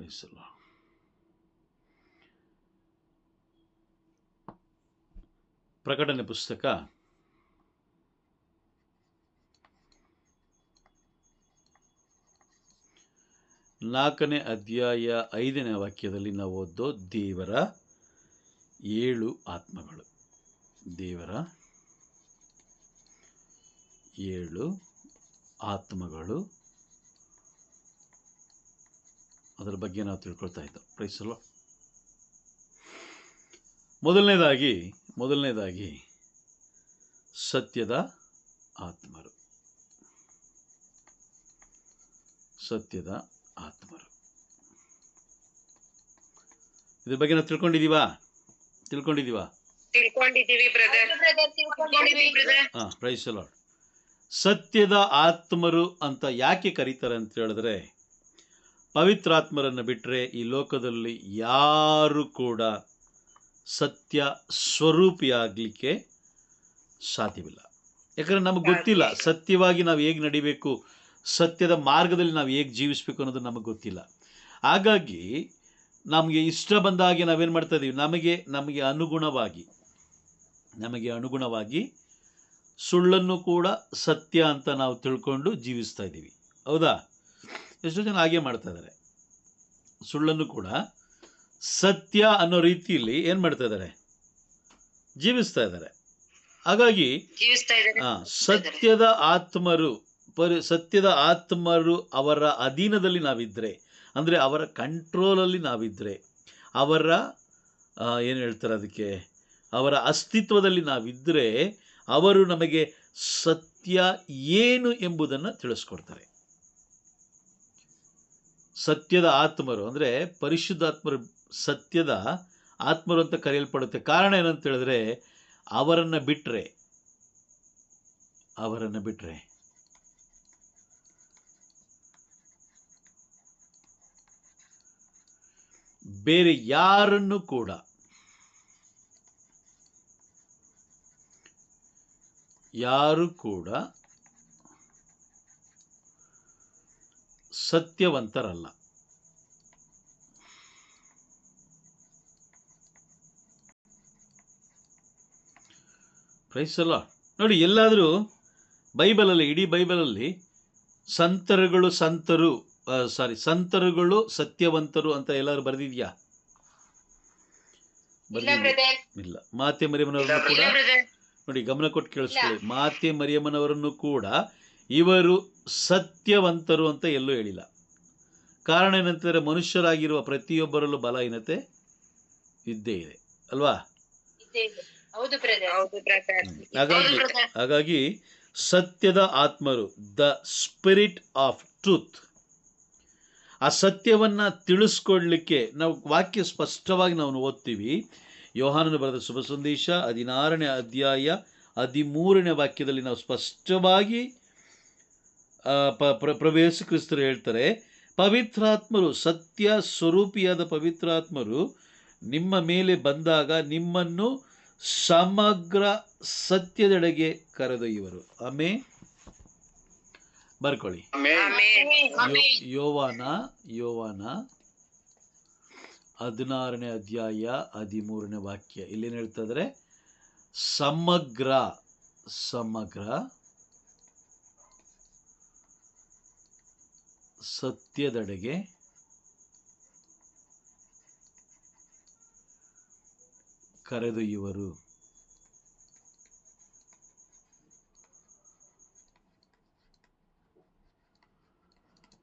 Price the lord. ಪ್ರಕಟಣೆ ಪುಸ್ತಕ 4ನೇ ಅಧ್ಯಾಯ 5ನೇ ವಾಕ್ಯದಲ್ಲಿ ನಾವು ಓದೋ ದೇವರ 7 ಆತ್ಮಗಳು. ದೇವರ 7 ಆತ್ಮಗಳು, ಅದರ ಬಗ್ಗೆ ನಾವು ತಿಳ್ಕೊಳ್ತಾ ಇದ್ದೋ. Praise the lord. ಮೊದಲನೇದಾಗಿ ಸತ್ಯದ ಆತ್ಮರು. ಸತ್ಯದ ಆತ್ಮರು, ಇದ್ರ ಬಗ್ಗೆ ನಾವು ತಿಳ್ಕೊಂಡಿದ್ದೀವಿ ಬ್ರದರ್. Praise the lord. ಸತ್ಯದ ಆತ್ಮರು ಅಂತ ಯಾಕೆ ಕರೀತಾರೆ ಅಂತ ಹೇಳಿದ್ರೆ, ಪವಿತ್ರಾತ್ಮರನ್ನು ಬಿಟ್ಟರೆ ಈ ಲೋಕದಲ್ಲಿ ಯಾರು ಕೂಡ ಸತ್ಯ ಸ್ವರೂಪಿಯಾಗಲಿಕ್ಕೆ ಸಾಧ್ಯವಿಲ್ಲ. ಯಾಕಂದರೆ ನಮಗೆ ಗೊತ್ತಿಲ್ಲ ಸತ್ಯವಾಗಿ ನಾವು ಹೇಗೆ ನಡಿಬೇಕು, ಸತ್ಯದ ಮಾರ್ಗದಲ್ಲಿ ನಾವು ಹೇಗೆ ಜೀವಿಸಬೇಕು ಅನ್ನೋದು ನಮಗೆ ಗೊತ್ತಿಲ್ಲ. ಹಾಗಾಗಿ ನಮಗೆ ಇಷ್ಟ ಬಂದ ಹಾಗೆ ನಾವೇನು ಮಾಡ್ತಾ ಇದ್ದೀವಿ, ನಮಗೆ ಅನುಗುಣವಾಗಿ ಸುಳ್ಳನ್ನು ಕೂಡ ಸತ್ಯ ಅಂತ ನಾವು ತಿಳ್ಕೊಂಡು ಜೀವಿಸ್ತಾ ಇದ್ದೀವಿ. ಹೌದಾ? ಎಷ್ಟೋ ಜನ ಹಾಗೆ ಮಾಡ್ತಾ ಇದ್ದಾರೆ. ಸುಳ್ಳನ್ನು ಕೂಡ ಸತ್ಯ ಅನ್ನೋ ರೀತಿಯಲ್ಲಿ ಏನು ಮಾಡ್ತಾ ಇದ್ದಾರೆ, ಜೀವಿಸ್ತಾ ಇದ್ದಾರೆ. ಹಾಗಾಗಿ ಸತ್ಯದ ಆತ್ಮರು ಅವರ ಅಧೀನದಲ್ಲಿ ನಾವಿದ್ದರೆ, ಅಂದರೆ ಅವರ ಕಂಟ್ರೋಲಲ್ಲಿ ನಾವಿದ್ದರೆ, ಅವರ ಏನು ಹೇಳ್ತಾರೆ ಅದಕ್ಕೆ, ಅವರ ಅಸ್ತಿತ್ವದಲ್ಲಿ ನಾವಿದ್ದರೆ, ಅವರು ನಮಗೆ ಸತ್ಯ ಏನು ಎಂಬುದನ್ನು ತಿಳಿಸ್ಕೊಡ್ತಾರೆ. ಸತ್ಯದ ಆತ್ಮರು ಅಂದರೆ ಪರಿಶುದ್ಧಾತ್ಮರು ಸತ್ಯದ ಆತ್ಮರು ಅಂತ ಕರೆಯಲ್ಪಡುತ್ತೆ. ಕಾರಣ ಏನಂತ ಹೇಳಿದ್ರೆ, ಅವರನ್ನು ಬಿಟ್ಟರೆ ಬೇರೆ ಯಾರನ್ನು ಕೂಡ ಸತ್ಯವಂತರಲ್ಲ. Price the lord. ನೋಡಿ, ಎಲ್ಲಾದರೂ ಇಡೀ ಬೈಬಲಲ್ಲಿ ಸಂತರುಗಳು ಸತ್ಯವಂತರು ಅಂತ ಎಲ್ಲಾದ್ರೂ ಬರೆದಿದ್ಯಾ? ಇಲ್ಲ. ಮಾತೆ ಮರಿಯಮ್ಮನವರನ್ನು ಕೂಡ ನೋಡಿ, ಗಮನ ಕೊಟ್ಟು ಕೇಳಿಸ್ಕೊಳ್ಳಿ. ಮಾತೆ ಮರಿಯಮ್ಮನವರನ್ನು ಕೂಡ ಇವರು ಸತ್ಯವಂತರು ಅಂತ ಎಲ್ಲೂ ಹೇಳಿಲ್ಲ. ಕಾರಣ ಏನಂತಂದರೆ, ಮನುಷ್ಯರಾಗಿರುವ ಪ್ರತಿಯೊಬ್ಬರಲ್ಲೂ ಬಲಹೀನತೆ ಇದ್ದೇ ಇದೆ ಅಲ್ವಾ? ಹಾಗಾಗಿ ಸತ್ಯದ ಆತ್ಮರು, ದ ಸ್ಪಿರಿಟ್ ಆಫ್ ಟ್ರೂತ್, ಆ ಸತ್ಯವನ್ನು ತಿಳಿಸ್ಕೊಡ್ಲಿಕ್ಕೆ ನಾವು ವಾಕ್ಯ ಸ್ಪಷ್ಟವಾಗಿ ನಾವು ಓದ್ತೀವಿ. ಯೋಹಾನನು ಬರೆದ ಶುಭ ಸಂದೇಶ 16ನೇ ಅಧ್ಯಾಯ 13ನೇ ವಾಕ್ಯದಲ್ಲಿ ನಾವು ಸ್ಪಷ್ಟವಾಗಿ ಪ್ರಭು ಯೇಸು ಕ್ರಿಸ್ತರು ಹೇಳ್ತಾರೆ, ಪವಿತ್ರಾತ್ಮರು, ಸತ್ಯ ಸ್ವರೂಪಿಯಾದ ಪವಿತ್ರಾತ್ಮರು ನಿಮ್ಮ ಮೇಲೆ ಬಂದಾಗ ನಿಮ್ಮನ್ನು ಸಮಗ್ರ ಸತ್ಯದೆಡೆಗೆ ಕರೆದೊಯ್ಯುವರು. ಆಮೇನ್. ಬರ್ಕೊಳ್ಳಿ. ಯೋವಾನ 16ನೇ ಅಧ್ಯಾಯ 13ನೇ ವಾಕ್ಯ. ಇಲ್ಲೇನು ಹೇಳ್ತಾ ಇದ್ದಾರೆ? ಸಮಗ್ರ ಸತ್ಯದೆಡೆಗೆ ಕರೆದೊಯ್ಯುವರು.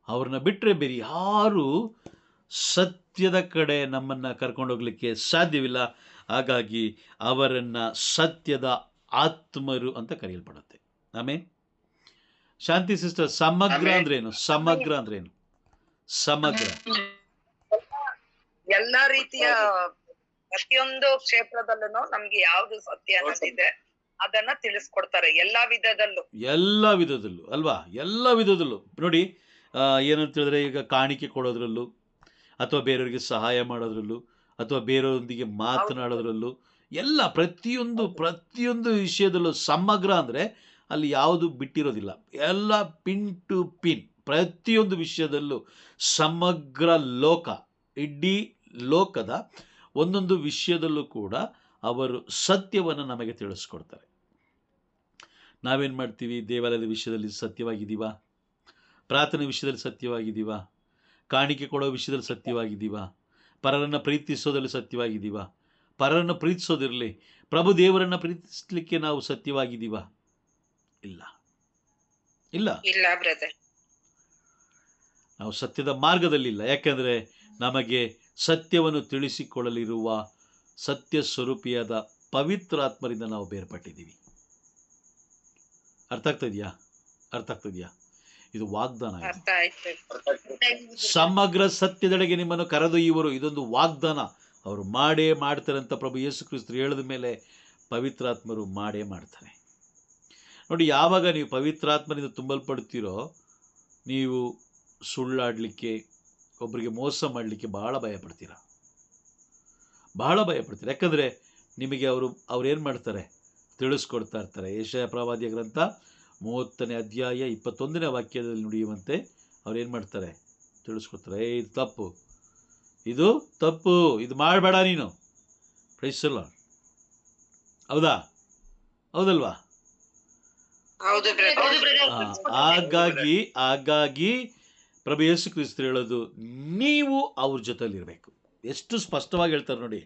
ಅವ್ರನ್ನ ಬಿಟ್ಟರೆ ಬೇರೆ ಯಾರು ಸತ್ಯದ ಕಡೆ ನಮ್ಮನ್ನು ಕರ್ಕೊಂಡೋಗ್ಲಿಕ್ಕೆ ಸಾಧ್ಯವಿಲ್ಲ. ಹಾಗಾಗಿ ಅವರನ್ನು ಸತ್ಯದ ಆತ್ಮರು ಅಂತ ಕರೆಯಲ್ಪಡುತ್ತೆ. ಆಮೇಲೆ ಶಾಂತಿ ಸಿಸ್ಟರ್, ಸಮಗ್ರ ಅಂದ್ರೇನು? ಸಮಗ್ರ ಎಲ್ಲ ರೀತಿಯ ಪ್ರತಿಯೊಂದು ಕ್ಷೇತ್ರದಲ್ಲೂ ನಮ್ಗೆ ಯಾವ್ದು ಸತ್ಯ ಅನ್ನೋದಿದೆ ಅದನ್ನ ತಿಳಿಸ್ಕೊಡ್ತಾರೆ. ಎಲ್ಲಾ ವಿಧದಲ್ಲೂ ಅಲ್ವಾ? ಎಲ್ಲ ವಿಧದಲ್ಲೂ ನೋಡಿ, ಏನಂತ ಹೇಳಿದ್ರೆ, ಈಗ ಕಾಣಿಕೆ ಕೊಡೋದ್ರಲ್ಲೂ, ಅಥವಾ ಬೇರೆಯವರಿಗೆ ಸಹಾಯ ಮಾಡೋದ್ರಲ್ಲೂ, ಅಥವಾ ಬೇರೆಯವರೊಂದಿಗೆ ಮಾತನಾಡೋದ್ರಲ್ಲೂ, ಎಲ್ಲ ಪ್ರತಿಯೊಂದು ವಿಷಯದಲ್ಲೂ ಸಮಗ್ರ ಅಂದರೆ ಅಲ್ಲಿ ಯಾವುದು ಬಿಟ್ಟಿರೋದಿಲ್ಲ. ಎಲ್ಲ ಪಿನ್ ಟು ಪಿನ್, ಪ್ರತಿಯೊಂದು ವಿಷಯದಲ್ಲೂ ಸಮಗ್ರ ಲೋಕ ಇಡೀ ಲೋಕದ ಒಂದೊಂದು ವಿಷಯದಲ್ಲೂ ಕೂಡ ಅವರು ಸತ್ಯವನ್ನು ನಮಗೆ ತಿಳಿಸ್ಕೊಡ್ತಾರೆ. ನಾವೇನು ಮಾಡ್ತೀವಿ? ದೇವಾಲಯದ ವಿಷಯದಲ್ಲಿ ಸತ್ಯವಾಗಿದ್ದೀವಾ? ಪ್ರಾರ್ಥನೆ ವಿಷಯದಲ್ಲಿ ಸತ್ಯವಾಗಿದ್ದೀವಾ? ಕಾಣಿಕೆ ಕೊಡೋ ವಿಷಯದಲ್ಲಿ ಸತ್ಯವಾಗಿದ್ದೀವಾ? ಪರರನ್ನು ಪ್ರೀತಿಸೋದ್ರಲ್ಲಿ ಸತ್ಯವಾಗಿದ್ದೀವಾ? ಪರರನ್ನು ಪ್ರೀತಿಸೋದಿರಲಿ, ಪ್ರಭು ದೇವರನ್ನು ಪ್ರೀತಿಸಲಿಕ್ಕೆ ನಾವು ಸತ್ಯವಾಗಿದ್ದೀವಾ? ಇಲ್ಲ, ಇಲ್ಲ, ಇಲ್ಲ ಬ್ರದರ್. ನಾವು ಸತ್ಯದ ಮಾರ್ಗದಲ್ಲಿಲ್ಲ. ಯಾಕೆಂದರೆ ನಮಗೆ ಸತ್ಯವನ್ನು ತಿಳಿಸಿಕೊಳ್ಳಲಿರುವ ಸತ್ಯ ಸ್ವರೂಪಿಯಾದ ಪವಿತ್ರಾತ್ಮರಿಂದ ನಾವು ಬೇರ್ಪಟ್ಟಿದ್ದೀವಿ. ಅರ್ಥ ಆಗ್ತಾ ಇದೆಯಾ? ಅರ್ಥ ಆಗ್ತಾ ಇದೆಯಾ? ಇದು ವಾಗ್ದಾನ. ಅರ್ಥ ಆಯ್ತು. ಸಮಗ್ರ ಸತ್ಯದೆಡೆಗೆ ನಿಮ್ಮನ್ನು ಕರೆದೊಯ್ಯುವರು. ಇದೊಂದು ವಾಗ್ದಾನ. ಅವರು ಮಾಡೇ ಮಾಡ್ತಾರೆ ಅಂತ ಪ್ರಭು ಯೇಸು ಕ್ರಿಸ್ತರು ಹೇಳಿದ ಮೇಲೆ ಪವಿತ್ರಾತ್ಮರು ಮಾಡೇ ಮಾಡ್ತಾರೆ. ನೋಡಿ, ಯಾವಾಗ ನೀವು ಪವಿತ್ರಾತ್ಮನಿಂದ ತುಂಬಲ್ಪಡ್ತೀರೋ ನೀವು ಸುಳ್ಳಾಡಲಿಕ್ಕೆ, ಒಬ್ಬರಿಗೆ ಮೋಸ ಮಾಡಲಿಕ್ಕೆ ಬಹಳ ಭಯಪಡ್ತೀರ, ಬಹಳ ಭಯಪಡ್ತೀರ. ಯಾಕಂದರೆ ನಿಮಗೆ ಅವ್ರೇನು ಮಾಡ್ತಾರೆ? ತಿಳಿಸ್ಕೊಡ್ತಾ ಇರ್ತಾರೆ. ಯೆಶಾಯ ಪ್ರವಾದಿಯ ಗ್ರಂಥ 30ನೇ ಅಧ್ಯಾಯ 21ನೇ ವಾಕ್ಯದಲ್ಲಿ ನುಡಿಯುವಂತೆ ಅವ್ರೇನು ಮಾಡ್ತಾರೆ? ತಿಳಿಸ್ಕೊಡ್ತಾರೆ. ಇದು ತಪ್ಪು, ಇದು ತಪ್ಪು, ಇದು ಮಾಡಬೇಡ ನೀನು. Praise the lord. ಹೌದಾ? ಹೌದಲ್ವಾ? ಹಾಗಾಗಿ ಪ್ರಭು ಯೇಸು ಕ್ರಿಸ್ತರು ಹೇಳೋದು, ನೀವು ಅವ್ರ ಜೊತೆಲಿರಬೇಕು. ಎಷ್ಟು ಸ್ಪಷ್ಟವಾಗಿ ಹೇಳ್ತಾರೆ ನೋಡಿ.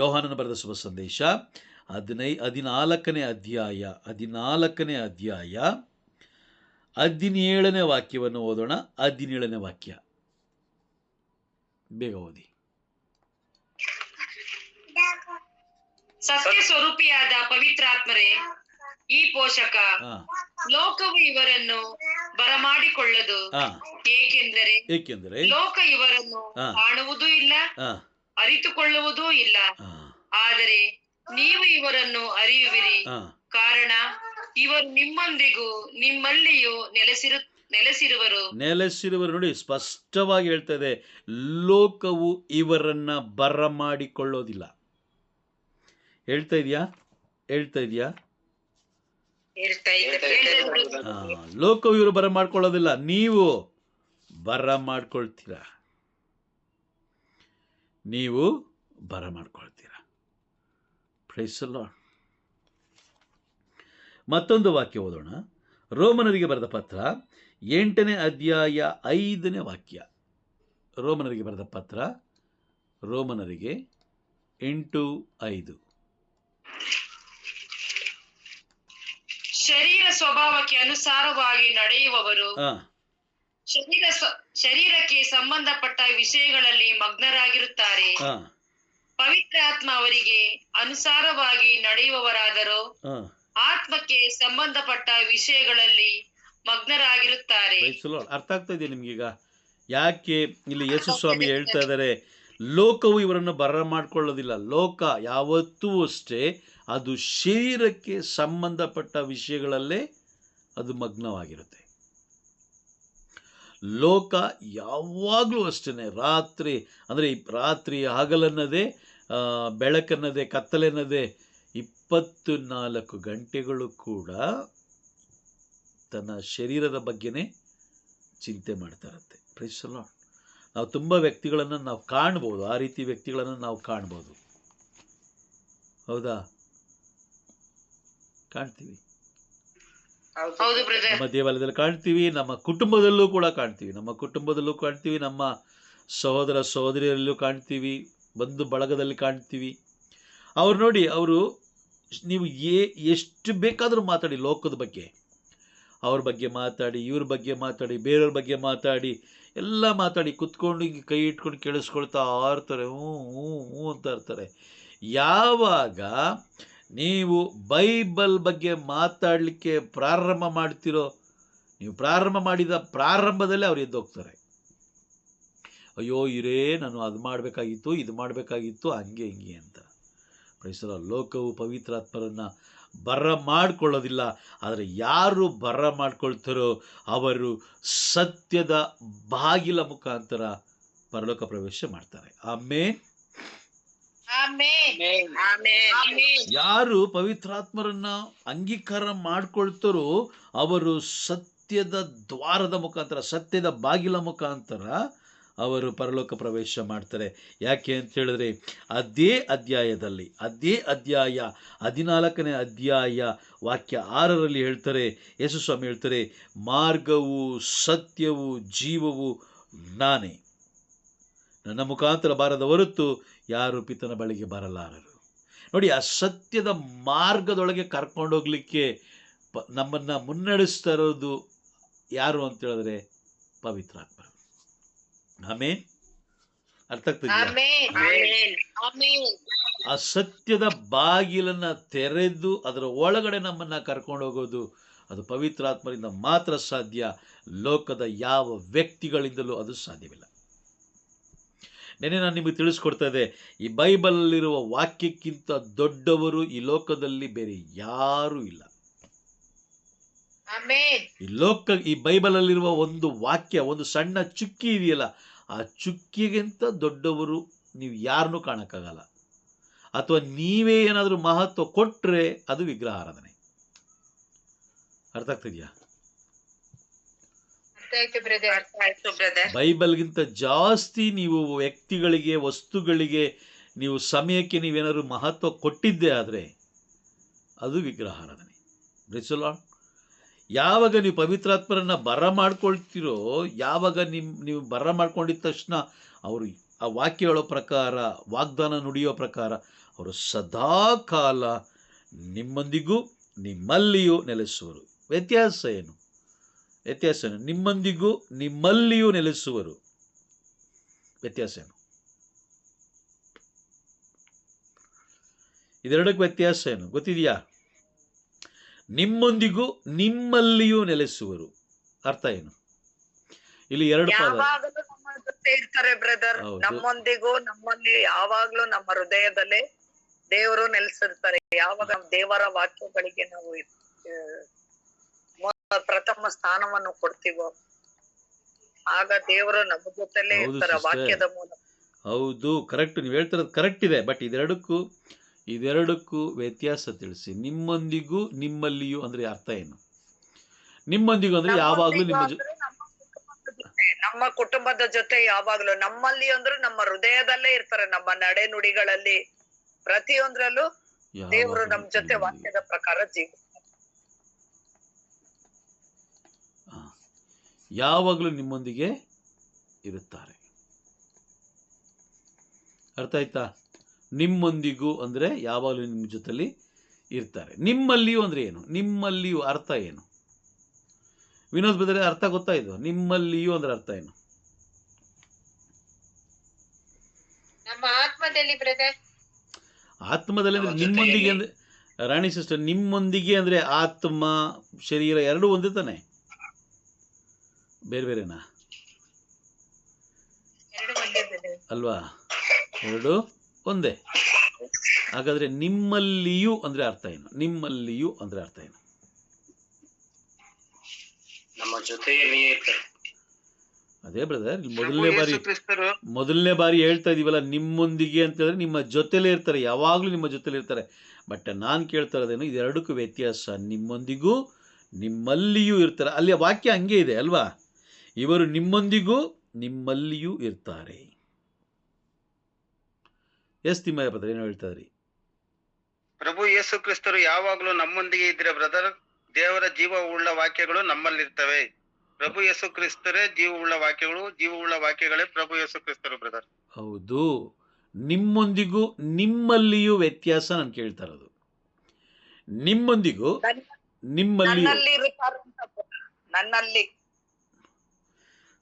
ಯೋಹಾನನ ಬರೆದ ಶುಭ ಸಂದೇಶ 14ನೇ ಅಧ್ಯಾಯ 17ನೇ ವಾಕ್ಯವನ್ನು ಓದೋಣ. 17ನೇ ವಾಕ್ಯ ಬೇಗ ಓದಿ. ಸತ್ಯ ಸ್ವರೂಪಿಯಾದ ಪವಿತ್ರಾತ್ಮರೇ, ಈ ಪೋಷಕ ಲೋಕವು ಇವರನ್ನು ಬರಮಾಡಿಕೊಳ್ಳದು. ಏಕೆಂದರೆ ಲೋಕ ಇವರನ್ನು ಕಾಣುವುದೂ ಇಲ್ಲ, ಅರಿತುಕೊಳ್ಳುವುದೂ ಇಲ್ಲ. ಆದರೆ ನೀವು ಇವರನ್ನು ಅರಿಯುವಿರಿ, ಕಾರಣ ಇವರು ನಿಮ್ಮೊಂದಿಗೂ ನಿಮ್ಮಲ್ಲಿಯೂ ನೆಲೆಸಿರುವರು. ನೋಡಿ, ಸ್ಪಷ್ಟವಾಗಿ ಹೇಳ್ತಾ ಇದೆ, ಲೋಕವು ಇವರನ್ನ ಬರಮಾಡಿಕೊಳ್ಳೋದಿಲ್ಲ. ಹೇಳ್ತಾ ಇದೆಯಾ? ಲೋಕವು ಇವರು ಬರ ಮಾಡ್ಕೊಳ್ಳೋದಿಲ್ಲ, ನೀವು ಬರ ಮಾಡ್ಕೊಳ್ತೀರಾ. Price the lord. ಮತ್ತೊಂದು ವಾಕ್ಯ ಓದೋಣ. ರೋಮನರಿಗೆ ಬರೆದ ಪತ್ರ 8ನೇ ಅಧ್ಯಾಯ 5ನೇ ವಾಕ್ಯ. ರೋಮನರಿಗೆ ಬರೆದ ಪತ್ರ, ರೋಮನರಿಗೆ 8:5. ಶರೀರ ಸ್ವಭಾವಕ್ಕೆ ಅನುಸಾರವಾಗಿ ನಡೆಯುವವರು ಶರೀರಕ್ಕೆ ಸಂಬಂಧಪಟ್ಟ ವಿಷಯಗಳಲ್ಲಿ ಮಗ್ನರಾಗಿರುತ್ತಾರೆ. ಪವಿತ್ರಾತ್ಮ ಅವರಿಗೆ ಅನುಸಾರವಾಗಿ ನಡೆಯುವವರಾದರೂ ಆತ್ಮಕ್ಕೆ ಸಂಬಂಧಪಟ್ಟ ವಿಷಯಗಳಲ್ಲಿ ಮಗ್ನರಾಗಿರುತ್ತಾರೆ. ಅರ್ಥ ಆಗ್ತಾ ಇದೆಯಾ ನಿಮ್ಗೀಗ? ಯಾಕೆ ಇಲ್ಲಿ ಯೇಸು ಸ್ವಾಮಿ ಹೇಳ್ತಾ ಇದ್ದಾರೆ, ಲೋಕವು ಇವರನ್ನು ಬರ ಮಾಡ್ಕೊಳ್ಳೋದಿಲ್ಲ. ಲೋಕ ಯಾವತ್ತೂ ಅಷ್ಟೇ ಅದು ಶರೀರಕ್ಕೆ ಸಂಬಂಧಪಟ್ಟ ವಿಷಯಗಳಲ್ಲೇ ಅದು ಮಗ್ನವಾಗಿರುತ್ತೆ. ಲೋಕ ಯಾವಾಗಲೂ ಅಷ್ಟೇ ರಾತ್ರಿ ಹಗಲನ್ನದೇ, ಬೆಳಕನ್ನದೇ, ಕತ್ತಲೆನ್ನದೇ 24 ಗಂಟೆಗಳು ಕೂಡ ತನ್ನ ಶರೀರದ ಬಗ್ಗೆನೇ ಚಿಂತೆ ಮಾಡ್ತಾ ಇರುತ್ತೆ. Praise the lord. ನಾವು ತುಂಬ ವ್ಯಕ್ತಿಗಳನ್ನು ನಾವು ಕಾಣ್ಬೋದು, ಆ ರೀತಿ ವ್ಯಕ್ತಿಗಳನ್ನು ನಾವು ಕಾಣ್ಬೋದು. ಹೌದಾ? ಕಾಣ್ತೀವಿ. ನಮ್ಮ ದೇವಾಲಯದಲ್ಲಿ ಕಾಣ್ತೀವಿ, ನಮ್ಮ ಕುಟುಂಬದಲ್ಲೂ ಕೂಡ ಕಾಣ್ತೀವಿ, ನಮ್ಮ ಸಹೋದರ ಸಹೋದರಿಯರಲ್ಲೂ ಕಾಣ್ತೀವಿ, ಬಂಧು ಬಳಗದಲ್ಲಿ ಕಾಣ್ತೀವಿ. ಅವ್ರು ನೋಡಿ, ನೀವು ಎಷ್ಟು ಬೇಕಾದರೂ ಮಾತಾಡಿ, ಲೋಕದ ಬಗ್ಗೆ, ಅವ್ರ ಬಗ್ಗೆ ಮಾತಾಡಿ, ಇವ್ರ ಬಗ್ಗೆ ಮಾತಾಡಿ, ಬೇರೆಯವ್ರ ಬಗ್ಗೆ ಮಾತಾಡಿ, ಎಲ್ಲ ಮಾತಾಡಿ, ಕುತ್ಕೊಂಡು ಹಿಂಗೆ ಕೈ ಇಟ್ಕೊಂಡು ಕೇಳಿಸ್ಕೊಳ್ತಾ ಇರ್ತಾರೆ, ಹ್ಞೂ ಅಂತ ಇರ್ತಾರೆ. ಯಾವಾಗ ನೀವು ಬೈಬಲ್ ಬಗ್ಗೆ ಮಾತಾಡಲಿಕ್ಕೆ ಪ್ರಾರಂಭ ಮಾಡ್ತಿರೋ, ನೀವು ಪ್ರಾರಂಭ ಮಾಡಿದ ಪ್ರಾರಂಭದಲ್ಲೇ ಅವ್ರು ಎದ್ದೋಗ್ತಾರೆ. ಅಯ್ಯೋ ನಾನು ಅದು ಮಾಡಬೇಕಾಗಿತ್ತು, ಇದು ಮಾಡಬೇಕಾಗಿತ್ತು, ಹಂಗೆ ಹಿಂಗೆ ಅಂತ. Praise the lord. ಲೋಕವು ಪವಿತ್ರಾತ್ಮರನ್ನು ಬರ ಮಾಡಿಕೊಳ್ಳೋದಿಲ್ಲ. ಆದರೆ ಯಾರು ಬರ ಮಾಡ್ಕೊಳ್ತಾರೋ ಅವರು ಸತ್ಯದ ಬಾಗಿಲ ಮುಖಾಂತರ ಪರಲೋಕ ಪ್ರವೇಶ ಮಾಡ್ತಾರೆ. ಆಮೇನ್. ಯಾರು ಪವಿತ್ರಾತ್ಮರನ್ನ ಅಂಗೀಕಾರ ಮಾಡ್ಕೊಳ್ತಾರೋ ಅವರು ಸತ್ಯದ ದ್ವಾರದ ಮುಖಾಂತರ, ಸತ್ಯದ ಬಾಗಿಲ ಮುಖಾಂತರ ಅವರು ಪರಲೋಕ ಪ್ರವೇಶ ಮಾಡ್ತಾರೆ. ಯಾಕೆ ಅಂತ ಹೇಳಿದ್ರೆ ಅದೇ ಅಧ್ಯಾಯ 14ನೇ ಅಧ್ಯಾಯ ವಾಕ್ಯ 6ರಲ್ಲಿ ಹೇಳ್ತಾರೆ, ಯೇಸು ಸ್ವಾಮಿ ಹೇಳ್ತಾರೆ, ಮಾರ್ಗವು ಸತ್ಯವು ಜೀವವು ನಾನೇ, ನನ್ನ ಮುಖಾಂತರ ಬಾರದ ಹೊರತು ಯಾರು ಪಿತನ ಬಳಿಗೆ ಬರಲಾರರು. ನೋಡಿ, ಆ ಸತ್ಯದ ಮಾರ್ಗದೊಳಗೆ ಕರ್ಕೊಂಡೋಗ್ಲಿಕ್ಕೆ ನಮ್ಮನ್ನು ಮುನ್ನಡೆಸ್ತಾ ಇರೋದು ಯಾರು ಅಂತ ಹೇಳಿದ್ರೆ ಪವಿತ್ರಾತ್ಮ. ಆಮೇನ್. ಅರ್ಥ ಆಗ್ತದೆ? ಆ ಸತ್ಯದ ಬಾಗಿಲನ್ನ ತೆರೆದು ಅದರ ಒಳಗಡೆ ನಮ್ಮನ್ನ ಕರ್ಕೊಂಡು ಹೋಗೋದು ಅದು ಪವಿತ್ರಾತ್ಮರಿಂದ ಮಾತ್ರ ಸಾಧ್ಯ. ಲೋಕದ ಯಾವ ವ್ಯಕ್ತಿಗಳಿಂದಲೂ ಅದು ಸಾಧ್ಯವಿಲ್ಲ. ನೆನ್ನೆ ನಾನು ನಿಮಗೆ ತಿಳಿಸ್ಕೊಡ್ತಾ ಇದ್ದೆ, ಈ ಬೈಬಲಲ್ಲಿರುವ ವಾಕ್ಯಕ್ಕಿಂತ ದೊಡ್ಡವರು ಈ ಲೋಕದಲ್ಲಿ ಬೇರೆ ಯಾರೂ ಇಲ್ಲ. ಈ ಬೈಬಲಲ್ಲಿರುವ ಒಂದು ವಾಕ್ಯ, ಒಂದು ಸಣ್ಣ ಚುಕ್ಕಿ ಇದೆಯಲ್ಲ, ಆ ಚುಕ್ಕಿಗಿಂತ ದೊಡ್ಡವರು ನೀವು ಯಾರನ್ನೂ ಕಾಣಕ್ಕಾಗಲ್ಲ. ಅಥವಾ ನೀವೇ ಏನಾದರೂ ಮಹತ್ವ ಕೊಟ್ಟರೆ ಅದು ವಿಗ್ರಹಾರಾಧನೆ. ಅರ್ಥ ಆಗ್ತಿದ್ಯಾ? ಬೈಬಲ್ಗಿಂತ ಜಾಸ್ತಿ ನೀವು ವ್ಯಕ್ತಿಗಳಿಗೆ, ವಸ್ತುಗಳಿಗೆ, ನೀವು ಸಮಯಕ್ಕೆ ನೀವೇನಾದ್ರು ಮಹತ್ವ ಕೊಟ್ಟಿದ್ದೇ ಆದರೆ ಅದು ವಿಗ್ರಹಾರಾಧನೆ. ಯಾವಾಗ ನೀವು ಪವಿತ್ರಾತ್ಮರನ್ನ ಬರ ಮಾಡ್ಕೊಳ್ತೀರೋ, ಯಾವಾಗ ನೀವು ಬರ ಮಾಡ್ಕೊಂಡಿದ್ದ ತಕ್ಷಣ ಅವರು ಆ ವಾಕ್ಯ ಹೇಳೋ ಪ್ರಕಾರ, ವಾಗ್ದಾನ ನುಡಿಯೋ ಪ್ರಕಾರ ಅವರು ಸದಾ ಕಾಲ ನಿಮ್ಮೊಂದಿಗೂ ನಿಮ್ಮಲ್ಲಿಯೂ ನೆಲೆಸುವರು. ವ್ಯತ್ಯಾಸ ಏನು? ನಿಮ್ಮೊಂದಿಗೂ ನಿಮ್ಮಲ್ಲಿಯೂ ನೆಲೆಸುವರು. ವ್ಯತ್ಯಾಸ ಏನು? ಇದೆರಡಕ್ಕೆ ವ್ಯತ್ಯಾಸ ಏನು ಗೊತ್ತಿದೆಯಾ? ನಿಮ್ಮೊಂದಿಗೂ ನಿಮ್ಮಲ್ಲಿಯೂ ನೆಲೆಸುವರು ಅರ್ಥ ಏನು? ಇಲ್ಲಿ ಎರಡು ಪದ ಇರ್ತಾರೆ ಬ್ರದರ್. ನಮ್ಮೊಂದಿಗೂ ನಮ್ಮಲ್ಲಿ ಯಾವಾಗ್ಲೂ ನಮ್ಮ ಹೃದಯದಲ್ಲೇ ದೇವರು ನೆಲೆಸಿರ್ತಾರೆ. ಯಾವಾಗ ದೇವರ ವಾಕ್ಯಗಳಿಗೆ ನಾವು ಪ್ರಥಮ ಸ್ಥಾನವನ್ನು ಕೊಡ್ತೀವೋ ಆಗ ದೇವರು ನಮ್ಮ ಜೊತೆಲೇ ಇರ್ತಾರೆ ವಾಕ್ಯದ ಮೂಲಕ. ಹೌದು, ಕರೆಕ್ಟ್. ನೀವು ಹೇಳ್ತಿರೋದು ಕರೆಕ್ಟ್ ಇದೆ. ಬಟ್ ಇದೆರಡಕ್ಕೂ ವ್ಯತ್ಯಾಸ ತಿಳಿಸಿ. ನಿಮ್ಮೊಂದಿಗೂ ನಿಮ್ಮಲ್ಲಿಯೂ ಅಂದ್ರೆ ಅರ್ಥ ಏನು? ನಿಮ್ಮೊಂದಿಗೂ ಅಂದ್ರೆ ಯಾವಾಗ್ಲೂ ನಮ್ಮ ಕುಟುಂಬದ ಜೊತೆ ಯಾವಾಗ್ಲೂ, ನಮ್ಮಲ್ಲಿ ಅಂದ್ರೆ ನಮ್ಮ ಹೃದಯದಲ್ಲೇ ಇರ್ತಾರೆ. ನಮ್ಮ ನಡೆ ನುಡಿಗಳಲ್ಲಿ ಪ್ರತಿಯೊಂದ್ರಲ್ಲೂ ದೇವರು ನಮ್ಮ ಜೊತೆ ವಾಕ್ಯದ ಪ್ರಕಾರ ಯಾವಾಗ್ಲೂ ನಿಮ್ಮೊಂದಿಗೆ ಇರುತ್ತಾರೆ. ಅರ್ಥ ಆಯ್ತಾ? ನಿಮ್ಮೊಂದಿಗೂ ಅಂದ್ರೆ ಯಾವಾಗಲೂ ನಿಮ್ಮ ಜೊತೆಲಿ ಇರ್ತಾರೆ. ನಿಮ್ಮಲ್ಲಿಯೂ ಅಂದ್ರೆ ಏನು? ನಿಮ್ಮಲ್ಲಿಯೂ ಅರ್ಥ ಏನು? ವಿನೋದ್ ಬದ್ರೆ ಅರ್ಥ ಗೊತ್ತಾಯ್ತು? ನಿಮ್ಮಲ್ಲಿಯೂ ಅಂದ್ರೆ ಅರ್ಥ ಏನು? ನಮ್ಮ ಆತ್ಮದಲ್ಲಿ ಬ್ರದರ್. ಆತ್ಮದಲ್ಲಿ ಅಂದ್ರೆ ನಿಮ್ಮೊಂದಿಗೆ ಅಂದ್ರೆ ರಾಣಿ ಸಿಸ್ಟರ್, ನಿಮ್ಮೊಂದಿಗೆ ಅಂದ್ರೆ ಆತ್ಮ ಶರೀರ ಎರಡೂ ಒಂದೇ ತಾನೆ? ಬೇರೆ ಬೇರೆನಾ ಅಲ್ವಾ? ಎರಡು ಒಂದೇ. ಹಾಗಾದ್ರೆ ನಿಮ್ಮಲ್ಲಿಯೂ ಅಂದ್ರೆ ಅರ್ಥ ಏನು? ನಿಮ್ಮಲ್ಲಿಯೂ ಅಂದ್ರೆ ಅರ್ಥ ಏನು? ನಮ್ಮ ಜೊತೆಯಲ್ಲಿಯೇ ಇರ್ತಾರೆ. ಅದೇ ಬ್ರದರ್, ಮೊದಲನೇ ಬಾರಿ ಹೇಳ್ತಾ ಇದೀವಲ್ಲ, ನಿಮ್ಮೊಂದಿಗೆ ಅಂತ ಹೇಳಿದ್ರೆ ನಿಮ್ಮ ಜೊತೆಲೇ ಇರ್ತಾರೆ, ಯಾವಾಗ್ಲೂ ನಿಮ್ಮ ಜೊತೆಲಿ ಇರ್ತಾರೆ. ಬಟ್ ನಾನು ಕೇಳ್ತಾ ಇರೋದೇನು, ಇದೆರಡಕ್ಕೂ ವ್ಯತ್ಯಾಸ. ನಿಮ್ಮೊಂದಿಗೂ ನಿಮ್ಮಲ್ಲಿಯೂ ಇರ್ತಾರೆ. ಅಲ್ಲಿ ವಾಕ್ಯ ಹಂಗೆ ಇದೆ ಅಲ್ವಾ? ಇವರು ನಿಮ್ಮೊಂದಿಗೂ ನಿಮ್ಮಲ್ಲಿಯೂ ಇರ್ತಾರೆ. ಎಸ್ ತಿಮ್ಮಯ್ಯ ಬ್ರದರ್ ಏನೋ ಹೇಳ್ತಾ ಇದ್ರಿ? ಪ್ರಭು ಯೇಸು ಕ್ರಿಸ್ತರು ಯಾವಾಗ್ಲೂ ನಮ್ಮೊಂದಿಗೆ ಇದ್ರೆ ಬ್ರದರ್, ದೇವರ ಜೀವವುಳ್ಳ ವಾಕ್ಯಗಳು ನಮ್ಮಲ್ಲಿರ್ತವೆ. ಪ್ರಭು ಯೇಸು ಕ್ರಿಸ್ತರೇ ಜೀವವುಳ್ಳ ವಾಕ್ಯಗಳು, ಜೀವವುಳ್ಳ ವಾಕ್ಯಗಳೇ ಪ್ರಭು ಯೇಸು ಕ್ರಿಸ್ತರು ಬ್ರದರ್. ಹೌದು. ನಿಮ್ಮೊಂದಿಗೂ ನಿಮ್ಮಲ್ಲಿಯೂ ವ್ಯತ್ಯಾಸ ನಾನು ಕೇಳ್ತಾ ಇರೋದು. ನಿಮ್ಮೊಂದಿಗೂ ನನ್ನಲ್ಲಿ.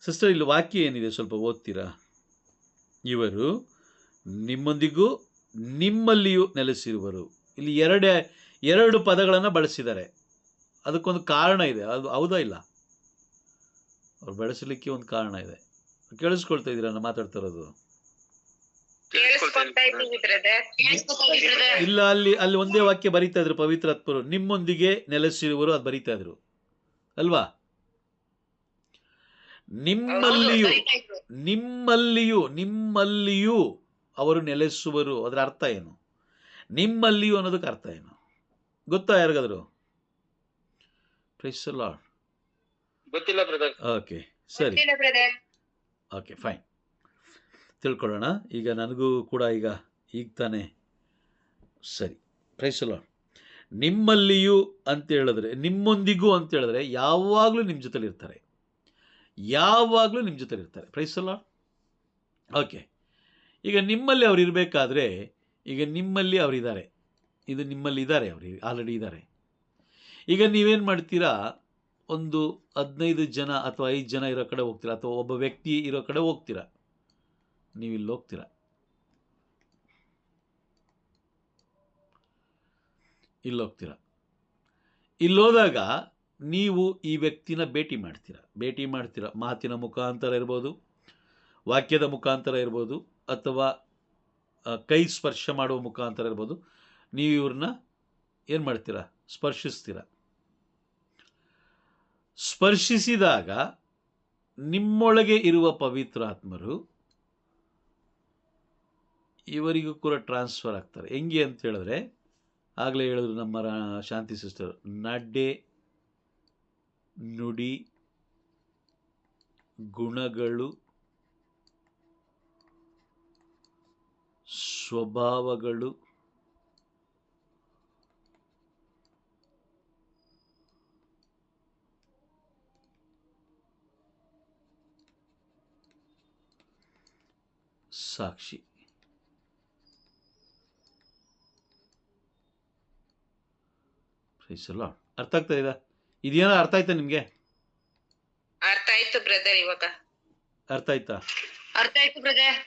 ಸಿಸ್ಟರ್, ಇಲ್ಲಿ ವಾಕ್ಯ ಏನಿದೆ ಸ್ವಲ್ಪ ಓದ್ತೀರಾ? ಇವರು ನಿಮ್ಮೊಂದಿಗೂ ನಿಮ್ಮಲ್ಲಿಯೂ ನೆಲೆಸಿರುವರು. ಇಲ್ಲಿ ಎರಡು ಪದಗಳನ್ನು ಬಳಸಿದ್ದಾರೆ. ಅದಕ್ಕೊಂದು ಕಾರಣ ಇದೆ. ಅದು ಹೌದಾ ಇಲ್ಲ? ಅವ್ರು ಬಳಸಲಿಕ್ಕೆ ಒಂದು ಕಾರಣ ಇದೆ. ಕೇಳಿಸ್ಕೊಳ್ತಾ ಇದ್ದೀರಾ ನಾನು ಮಾತಾಡ್ತಾ ಇರೋದು? ಇಲ್ಲ, ಅಲ್ಲಿ ಒಂದೇ ವಾಕ್ಯ ಬರೀತಾ ಇದ್ರು ಪವಿತ್ರಾತ್ಮರು, ನಿಮ್ಮೊಂದಿಗೆ ನೆಲೆಸಿರುವರು, ಅದು ಬರೀತಾ ಇದ್ರು ಅಲ್ವಾ? ನಿಮ್ಮಲ್ಲಿಯೂ ಅವರು ನೆಲೆಸುವರು. ಅದರ ಅರ್ಥ ಏನು? ನಿಮ್ಮಲ್ಲಿಯೂ ಅನ್ನೋದಕ್ಕೆ ಅರ್ಥ ಏನು ಗೊತ್ತಾ ಯಾರಿಗಾದ್ರು? Praise the lord. ಗೊತ್ತಿಲ್ಲ ಬ್ರದರ್. ಓಕೆ, ಸರಿ, ಓಕೆ, ಫೈನ್. ತಿಳ್ಕೊಳ್ಳೋಣ. ಈಗ ನನಗೂ ಕೂಡ ಈಗ ತಾನೇ ಸರಿ. Price the lord. ನಿಮ್ಮಲ್ಲಿಯೂ ಅಂತ ಹೇಳಿದ್ರೆ, ನಿಮ್ಮೊಂದಿಗೂ ಅಂತ ಹೇಳಿದ್ರೆ ಯಾವಾಗಲೂ ನಿಮ್ಮ ಜೊತೆಲಿ ಇರ್ತಾರೆ, ಯಾವಾಗಲೂ ನಿಮ್ಮ ಜೊತೆಲಿ ಇರ್ತಾರೆ. Price the lord. ಓಕೆ, ಈಗ ನಿಮ್ಮಲ್ಲಿ ಅವ್ರು ಇರಬೇಕಾದ್ರೆ, ಈಗ ನಿಮ್ಮಲ್ಲಿ ಅವರಿದ್ದಾರೆ, ಇದು ನಿಮ್ಮಲ್ಲಿ ಇದ್ದಾರೆ, ಅವರು ಆಲ್ರೆಡಿ ಇದ್ದಾರೆ. ಈಗ ನೀವೇನು ಮಾಡ್ತೀರಾ, ಒಂದು 15 ಜನ ಅಥವಾ 5 ಜನ ಇರೋ ಕಡೆ ಹೋಗ್ತೀರಾ, ಅಥವಾ ಒಬ್ಬ ವ್ಯಕ್ತಿ ಇರೋ ಕಡೆ ಹೋಗ್ತೀರಾ, ನೀವು ಇಲ್ಲಿ ಹೋಗ್ತೀರಾ. ಇಲ್ಲಿ ಹೋಗ್ತೀರಾ. ಇಲ್ಲೋದಾಗ ನೀವು ಈ ವ್ಯಕ್ತಿನ ಭೇಟಿ ಮಾಡ್ತೀರಾ. ಮಾತಿನ ಮುಖಾಂತರ ಇರ್ಬೋದು, ವಾಕ್ಯದ ಮುಖಾಂತರ ಇರ್ಬೋದು, ಅಥವಾ ಕೈ ಸ್ಪರ್ಶ ಮಾಡುವ ಮುಖಾಂತರ ಇರ್ಬೋದು. ನೀವು ಇವ್ರನ್ನ ಏನು ಮಾಡ್ತೀರಾ, ಸ್ಪರ್ಶಿಸ್ತೀರ. ಸ್ಪರ್ಶಿಸಿದಾಗ ನಿಮ್ಮೊಳಗೆ ಇರುವ ಪವಿತ್ರಾತ್ಮರು ಇವರಿಗೂ ಕೂಡ ಟ್ರಾನ್ಸ್ಫರ್ ಆಗ್ತಾರೆ. ಹೆಂಗೆ ಅಂತ ಹೇಳಿದ್ರೆ, ಆಗಲೇ ಹೇಳಿದ್ರು ನಮ್ಮ ಶಾಂತಿ ಸಿಸ್ಟರ್, ನಡೆ ನುಡಿ ಗುಣಗಳು ಸ್ವಭಾವಗಳು ಸಾಕ್ಷಿ. ಅರ್ಥ ಆಗ್ತಾ ಇದೆ? ಇದೇನೋ ಅರ್ಥ ಆಯ್ತಾ ನಿಮ್ಗೆ? ಅರ್ಥ ಆಯ್ತು ಬ್ರದರ್. ಇವಾಗ ಅರ್ಥ ಆಯ್ತಾ? ಅರ್ಥ ಆಯ್ತು ಬ್ರದರ್.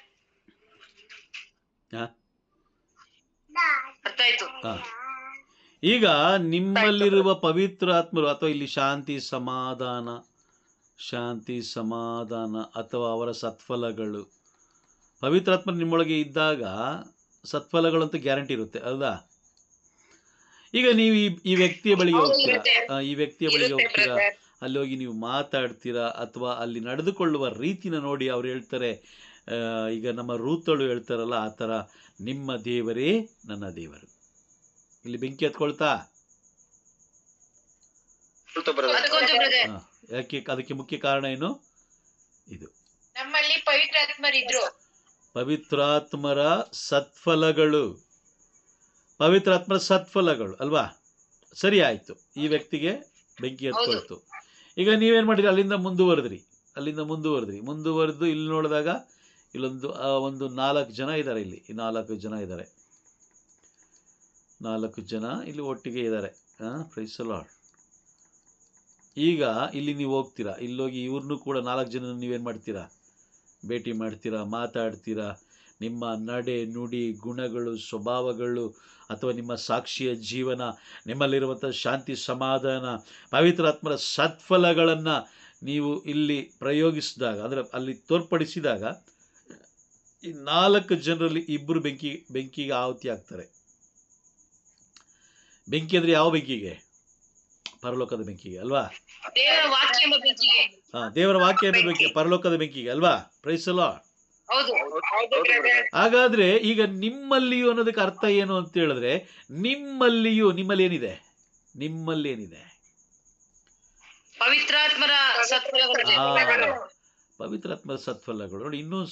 ಅರ್ಥ ಆಯ್ತು. ಈಗ ನಿಮ್ಮಲ್ಲಿರುವ ಪವಿತ್ರ ಆತ್ಮರು, ಅಥವಾ ಇಲ್ಲಿ ಶಾಂತಿ ಸಮಾಧಾನ ಅಥವಾ ಅವರ ಸತ್ಫಲಗಳು, ಪವಿತ್ರಾತ್ಮರು ನಿಮ್ಮೊಳಗೆ ಇದ್ದಾಗ ಸತ್ಫಲಗಳಂತೂ ಗ್ಯಾರಂಟಿ ಇರುತ್ತೆ, ಹೌದಾ? ಈಗ ನೀವು ಈ ವ್ಯಕ್ತಿಯ ಬಳಿಗೆ ಹೋಗ್ತೀರಾ, ಅಲ್ಲಿ ಹೋಗಿ ನೀವು ಮಾತಾಡ್ತೀರಾ, ಅಥವಾ ಅಲ್ಲಿ ನಡೆದುಕೊಳ್ಳುವ ರೀತಿನ ನೋಡಿ ಅವ್ರು ಹೇಳ್ತಾರೆ, ಈಗ ನಮ್ಮ ರೂತಳು ಹೇಳ್ತಾರಲ್ಲ ಆ ಥರ, ನಿಮ್ಮ ದೇವರೇ ನನ್ನ ದೇವರು. ಇಲ್ಲಿ ಬೆಂಕಿ ಹತ್ಕೊಳ್ತಾ? ಯಾಕೆ? ಅದಕ್ಕೆ ಮುಖ್ಯ ಕಾರಣ ಏನು? ಇದು ನಮ್ಮಲ್ಲಿ ಪವಿತ್ರಾತ್ಮರಿದ್ರು. ಪವಿತ್ರಾತ್ಮರ ಸತ್ಫಲಗಳು, ಪವಿತ್ರಾತ್ಮರ ಸತ್ಫಲಗಳು ಅಲ್ವಾ? ಸರಿ ಆಯಿತು. ಈ ವ್ಯಕ್ತಿಗೆ ಬೆಂಕಿ ಹತ್ಕೊಳ್ತು. ಈಗ ನೀವೇನು ಮಾಡಿರಿ, ಅಲ್ಲಿಂದ ಮುಂದುವರೆದು ಇಲ್ಲಿ ನೋಡಿದಾಗ ಒಂದು 4 ಜನ ಇದ್ದಾರೆ. ಇಲ್ಲಿ 4 ಜನ ಇದ್ದಾರೆ, 4 ಜನ ಇಲ್ಲಿ ಒಟ್ಟಿಗೆ ಇದ್ದಾರೆ. Praise the lord. ಈಗ ಇಲ್ಲಿ ನೀವು ಹೋಗ್ತೀರಾ, ಇಲ್ಲೋಗಿ ಇವ್ರನ್ನೂ ಕೂಡ 4 ಜನ ನೀವೇನು ಮಾಡ್ತೀರಾ, ಭೇಟಿ ಮಾಡ್ತೀರಾ, ಮಾತಾಡ್ತೀರಾ. ನಿಮ್ಮ ನಡೆ ನುಡಿ ಗುಣಗಳು ಸ್ವಭಾವಗಳು, ಅಥವಾ ನಿಮ್ಮ ಸಾಕ್ಷಿಯ ಜೀವನ, ನಿಮ್ಮಲ್ಲಿರುವಂಥ ಶಾಂತಿ ಸಮಾಧಾನ, ಪವಿತ್ರಾತ್ಮರ ಸತ್ಫಲಗಳನ್ನು ನೀವು ಇಲ್ಲಿ ಪ್ರಯೋಗಿಸಿದಾಗ, ಅಂದರೆ ಅಲ್ಲಿ ತೋರ್ಪಡಿಸಿದಾಗ, ಈ 4 ಜನರಲ್ಲಿ 2 ಬೆಂಕಿಗೆ ಆಹುತಿ ಆಗ್ತಾರೆ. ಬೆಂಕಿ ಅಂದರೆ ಯಾವ ಬೆಂಕಿಗೆ? ಪರಲೋಕದ ಬೆಂಕಿಗೆ ಅಲ್ವಾ? ದೇವರ ವಾಕ್ಯ ಎಂಬ ಬೆಂಕಿಗೆ. ದೇವರ ವಾಕ್ಯ ಎಂಬ ಬೆಂಕಿ, ಪರಲೋಕದ ಬೆಂಕಿಗೆ ಅಲ್ವಾ? Praise the lord. ಹೌದು. ಹಾಗಾದ್ರೆ ಈಗ ನಿಮ್ಮಲ್ಲಿಯೂ ಅನ್ನೋದಕ್ಕೆ ಅರ್ಥ ಏನು ಅಂತ ಹೇಳಿದ್ರೆ, ನಿಮ್ಮಲ್ಲಿ ಏನಿದೆ? ಪವಿತ್ರಾತ್ಮರ ಸತ್ಫಲಗಳು. ಪವಿತ್ರಾತ್ಮರ ಸತ್ಫಲಗಳು ನೋಡಿ. ಇನ್ನೊಂದು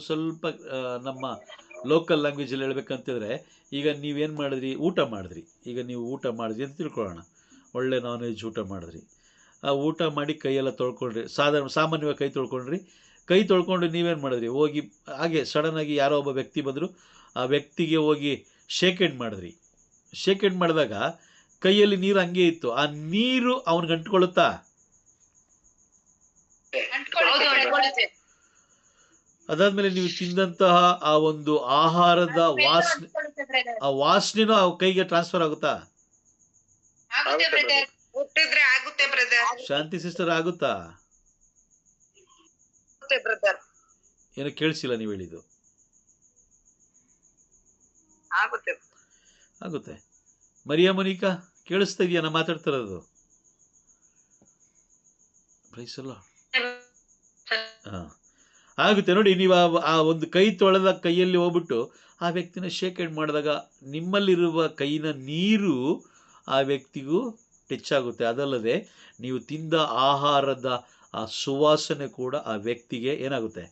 ಸ್ವಲ್ಪ ನಮ್ಮ ಲೋಕಲ್ ಲ್ಯಾಂಗ್ವೇಜಲ್ಲಿ ಹೇಳ್ಬೇಕಂತಿದ್ರೆ, ಈಗ ನೀವೇನು ಮಾಡಿದ್ರಿ, ಊಟ ಮಾಡಿದ್ರಿ. ಈಗ ನೀವು ಊಟ ಮಾಡಿದ್ರಿ ಅಂತ ತಿಳ್ಕೊಳ್ಳೋಣ, ಒಳ್ಳೆ ನಾನ್ ವೆಜ್ ಊಟ ಮಾಡಿದ್ರಿ. ಆ ಊಟ ಮಾಡಿ ಕೈಯೆಲ್ಲ ತೊಳ್ಕೊಂಡ್ರಿ, ಸಾಮಾನ್ಯವಾಗಿ ಕೈ ತೊಳ್ಕೊಂಡು ನೀವೇನು ಮಾಡಿದ್ರಿ, ಹೋಗಿ ಹಾಗೆ ಸಡನ್ನಾಗಿ ಯಾರೋ ಒಬ್ಬ ವ್ಯಕ್ತಿ ಬಂದರು, ಆ ವ್ಯಕ್ತಿಗೆ ಹೋಗಿ ಶೇಕ್ ಹ್ಯಾಂಡ್ ಮಾಡಿದ್ರಿ. ಶೇಕ್ ಹ್ಯಾಂಡ್ ಮಾಡಿದಾಗ ಕೈಯಲ್ಲಿ ನೀರು ಹಂಗೆ ಇತ್ತು, ಆ ನೀರು ಅವನಿಗೆ ಅಂಟ್ಕೊಳ್ಳುತ್ತಾ? ಅದಾದ್ಮೇಲೆ ನೀವು ತಿಂದಂತಹ ಆ ಒಂದು ಆಹಾರದ ವಾಸನೆನೂ ಆ ಕೈಗೆ ಟ್ರಾನ್ಸ್ಫರ್ ಆಗುತ್ತಾ? ಶಾಂತಿ ಸಿಸ್ಟರ್, ಆಗುತ್ತಾ? ಏನೋ ಕೇಳಿಸಿಲ್ಲ ನೀವು ಹೇಳಿದ್ದು. ಆಗುತ್ತೆ. ಮರಿಯಾ ಮೋನಿಕಾ, ಕೇಳಿಸ್ತಾ ಇದೆಯಾ ನಾ ಮಾತಾಡ್ತಿರೋದು? Praise the lord. ಆಗುತ್ತೆ ನೋಡಿ. ನೀವು ಆ ಒಂದು ಕೈ ತೊಳೆದ ಕೈಯಲ್ಲಿ ಹೋಗ್ಬಿಟ್ಟು ಆ ವ್ಯಕ್ತಿನ ಶೇಕ್ ಹ್ಯಾಂಡ್ ಮಾಡಿದಾಗ ನಿಮ್ಮಲ್ಲಿರುವ ಕೈನ ನೀರು ಆ ವ್ಯಕ್ತಿಗೂ ಟಚ್ ಆಗುತ್ತೆ. ಅದಲ್ಲದೆ ನೀವು ತಿಂದ ಆಹಾರದ ಆ ಸುವಾಸನೆ ಕೂಡ ಆ ವ್ಯಕ್ತಿಗೆ ಏನಾಗುತ್ತೆ,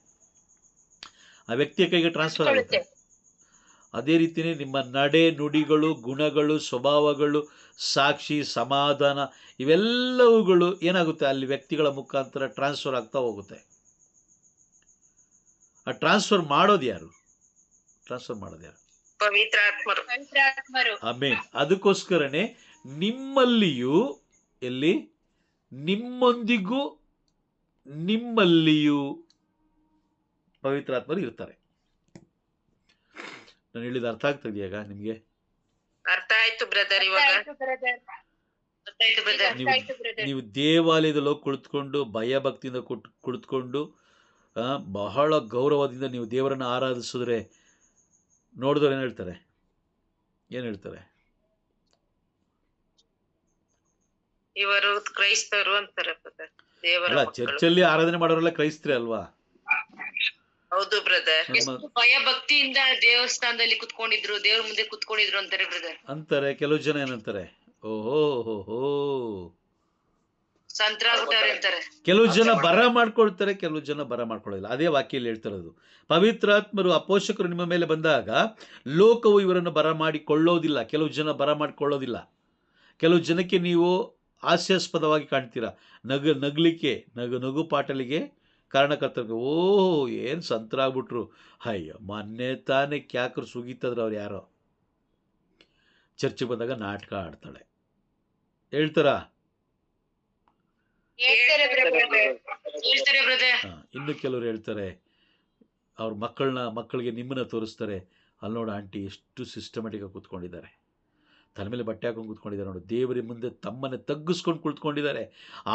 ಆ ವ್ಯಕ್ತಿಯ ಕೈಗೆ ಟ್ರಾನ್ಸ್ಫರ್ ಆಗುತ್ತೆ. ಅದೇ ರೀತಿಯೇ ನಿಮ್ಮ ನಡೆ ನುಡಿಗಳು, ಗುಣಗಳು, ಸ್ವಭಾವಗಳು, ಸಾಕ್ಷಿ, ಸಮಾಧಾನ ಇವೆಲ್ಲವುಗಳು ಏನಾಗುತ್ತೆ ಅಲ್ಲಿ ವ್ಯಕ್ತಿಗಳ ಮುಖಾಂತರ ಟ್ರಾನ್ಸ್ಫರ್ ಆಗ್ತಾ ಹೋಗುತ್ತೆ. ಆ ಟ್ರಾನ್ಸ್ಫರ್ ಮಾಡೋದು ಯಾರು? ಪವಿತ್ರಾತ್ಮರು. ಆಮೇನ್. ಅದಕ್ಕೋಸ್ಕರನೇ ನಿಮ್ಮಲ್ಲಿಯೂ ಎಲ್ಲಿ ನಿಮ್ಮೊಂದಿಗೂ ನಿಮ್ಮಲ್ಲಿಯೂ ಪವಿತ್ರಾತ್ಮರು ಇರ್ತಾರೆ. ನಾನು ಹೇಳಿದ ಅರ್ಥ ಆಗ್ತದೆಯಾಗ ನಿಮ್ಗೆ? ಅರ್ಥ ಆಯ್ತು ಬ್ರದರ್. ಇವಾಗ ನೀವು ದೇವಾಲಯದಲ್ಲಿ ಹೋಗಿ ಕುಳಿತುಕೊಂಡು ಭಯ ಭಕ್ತಿಯಿಂದ ಕುಳಿತುಕೊಂಡು ಬಹಳ ಗೌರವದಿಂದ ನೀವು ದೇವರನ್ನು ಆರಾಧಿಸಿದ್ರೆ ನೋಡಿದವ್ರು ಏನು ಹೇಳ್ತಾರೆ? ಇವರು ಕ್ರೈಸ್ತರು ಅಂತಾರೆ. ಅಲ್ಲ, ಚರ್ಚಲ್ಲಿ ಆರಾಧನೆ ಮಾಡೋರೆಲ್ಲ ಕ್ರೈಸ್ತರೇ ಅಲ್ವಾ? ಹೌದು ಬ್ರದರ್. ಭಯ ಭಕ್ತಿಯಿಂದ ದೇವಸ್ಥಾನದಲ್ಲಿ ಕುತ್ಕೊಂಡಿದ್ರು, ದೇವ್ರ ಮುಂದೆ ಕುತ್ಕೊಂಡಿದ್ರು ಅಂತಾರೆ ಬ್ರದರ್. ಅಂತಾರೆ. ಕೆಲವು ಜನ ಏನಂತಾರೆ? ಓಹೋ ಸಂತರಾಗ್ಬಿಟ್ಟವ್ರೆ. ಕೆಲವು ಜನ ಬರ ಮಾಡ್ಕೊಳ್ತಾರೆ, ಕೆಲವು ಜನ ಬರ ಮಾಡ್ಕೊಳ್ಳೋದಿಲ್ಲ. ಅದೇ ವಾಕ್ಯಲ್ಲಿ ಹೇಳ್ತಿರೋದು. ಪವಿತ್ರಾತ್ಮರು ಅಪೋಷಕರು ನಿಮ್ಮ ಮೇಲೆ ಬಂದಾಗ ಲೋಕವು ಇವರನ್ನು ಬರ ಮಾಡಿಕೊಳ್ಳೋದಿಲ್ಲ. ಕೆಲವು ಜನ ಬರ ಮಾಡಿಕೊಳ್ಳೋದಿಲ್ಲ. ಕೆಲವು ಜನಕ್ಕೆ ನೀವು ಹಾಸ್ಯಾಸ್ಪದವಾಗಿ ಕಾಣ್ತೀರಾ. ನಗಲಿಕ್ಕೆ ನಗು ಪಾಟಲಿಗೆ ಕಾರಣಕರ್ತರಿಗೆ ಏನು ಸಂತರಾಗ್ಬಿಟ್ರು, ಅಯ್ಯೋ ಮೊನ್ನೆ ತಾನೇ ಕ್ಯಾಕರು ಸುಗೀತದ್ರು ಅವ್ರು ಯಾರೋ, ಚರ್ಚೆಗೆ ಬಂದಾಗ ನಾಟಕ ಆಡ್ತಾಳೆ ಹೇಳ್ತಾರಾ? ಇನ್ನು ಕೆಲವರು ಹೇಳ್ತಾರೆ, ಅವ್ರ ಮಕ್ಕಳಿಗೆ ನಿಮ್ಮನ್ನ ತೋರಿಸ್ತಾರೆ, ಅಲ್ಲಿ ನೋಡು ಆಂಟಿ ಎಷ್ಟು ಸಿಸ್ಟಮೆಟಿಕ್ ಆಗಿ ಕೂತ್ಕೊಂಡಿದ್ದಾರೆ, ತಲೆ ಮೇಲೆ ಬಟ್ಟೆ ಹಾಕೊಂಡು ಕೂತ್ಕೊಂಡಿದ್ದಾರೆ ನೋಡು, ದೇವರ ಮುಂದೆ ತಮ್ಮನ್ನೇ ತಗ್ಗಿಸ್ಕೊಂಡು ಕುಳಿತುಕೊಂಡಿದ್ದಾರೆ,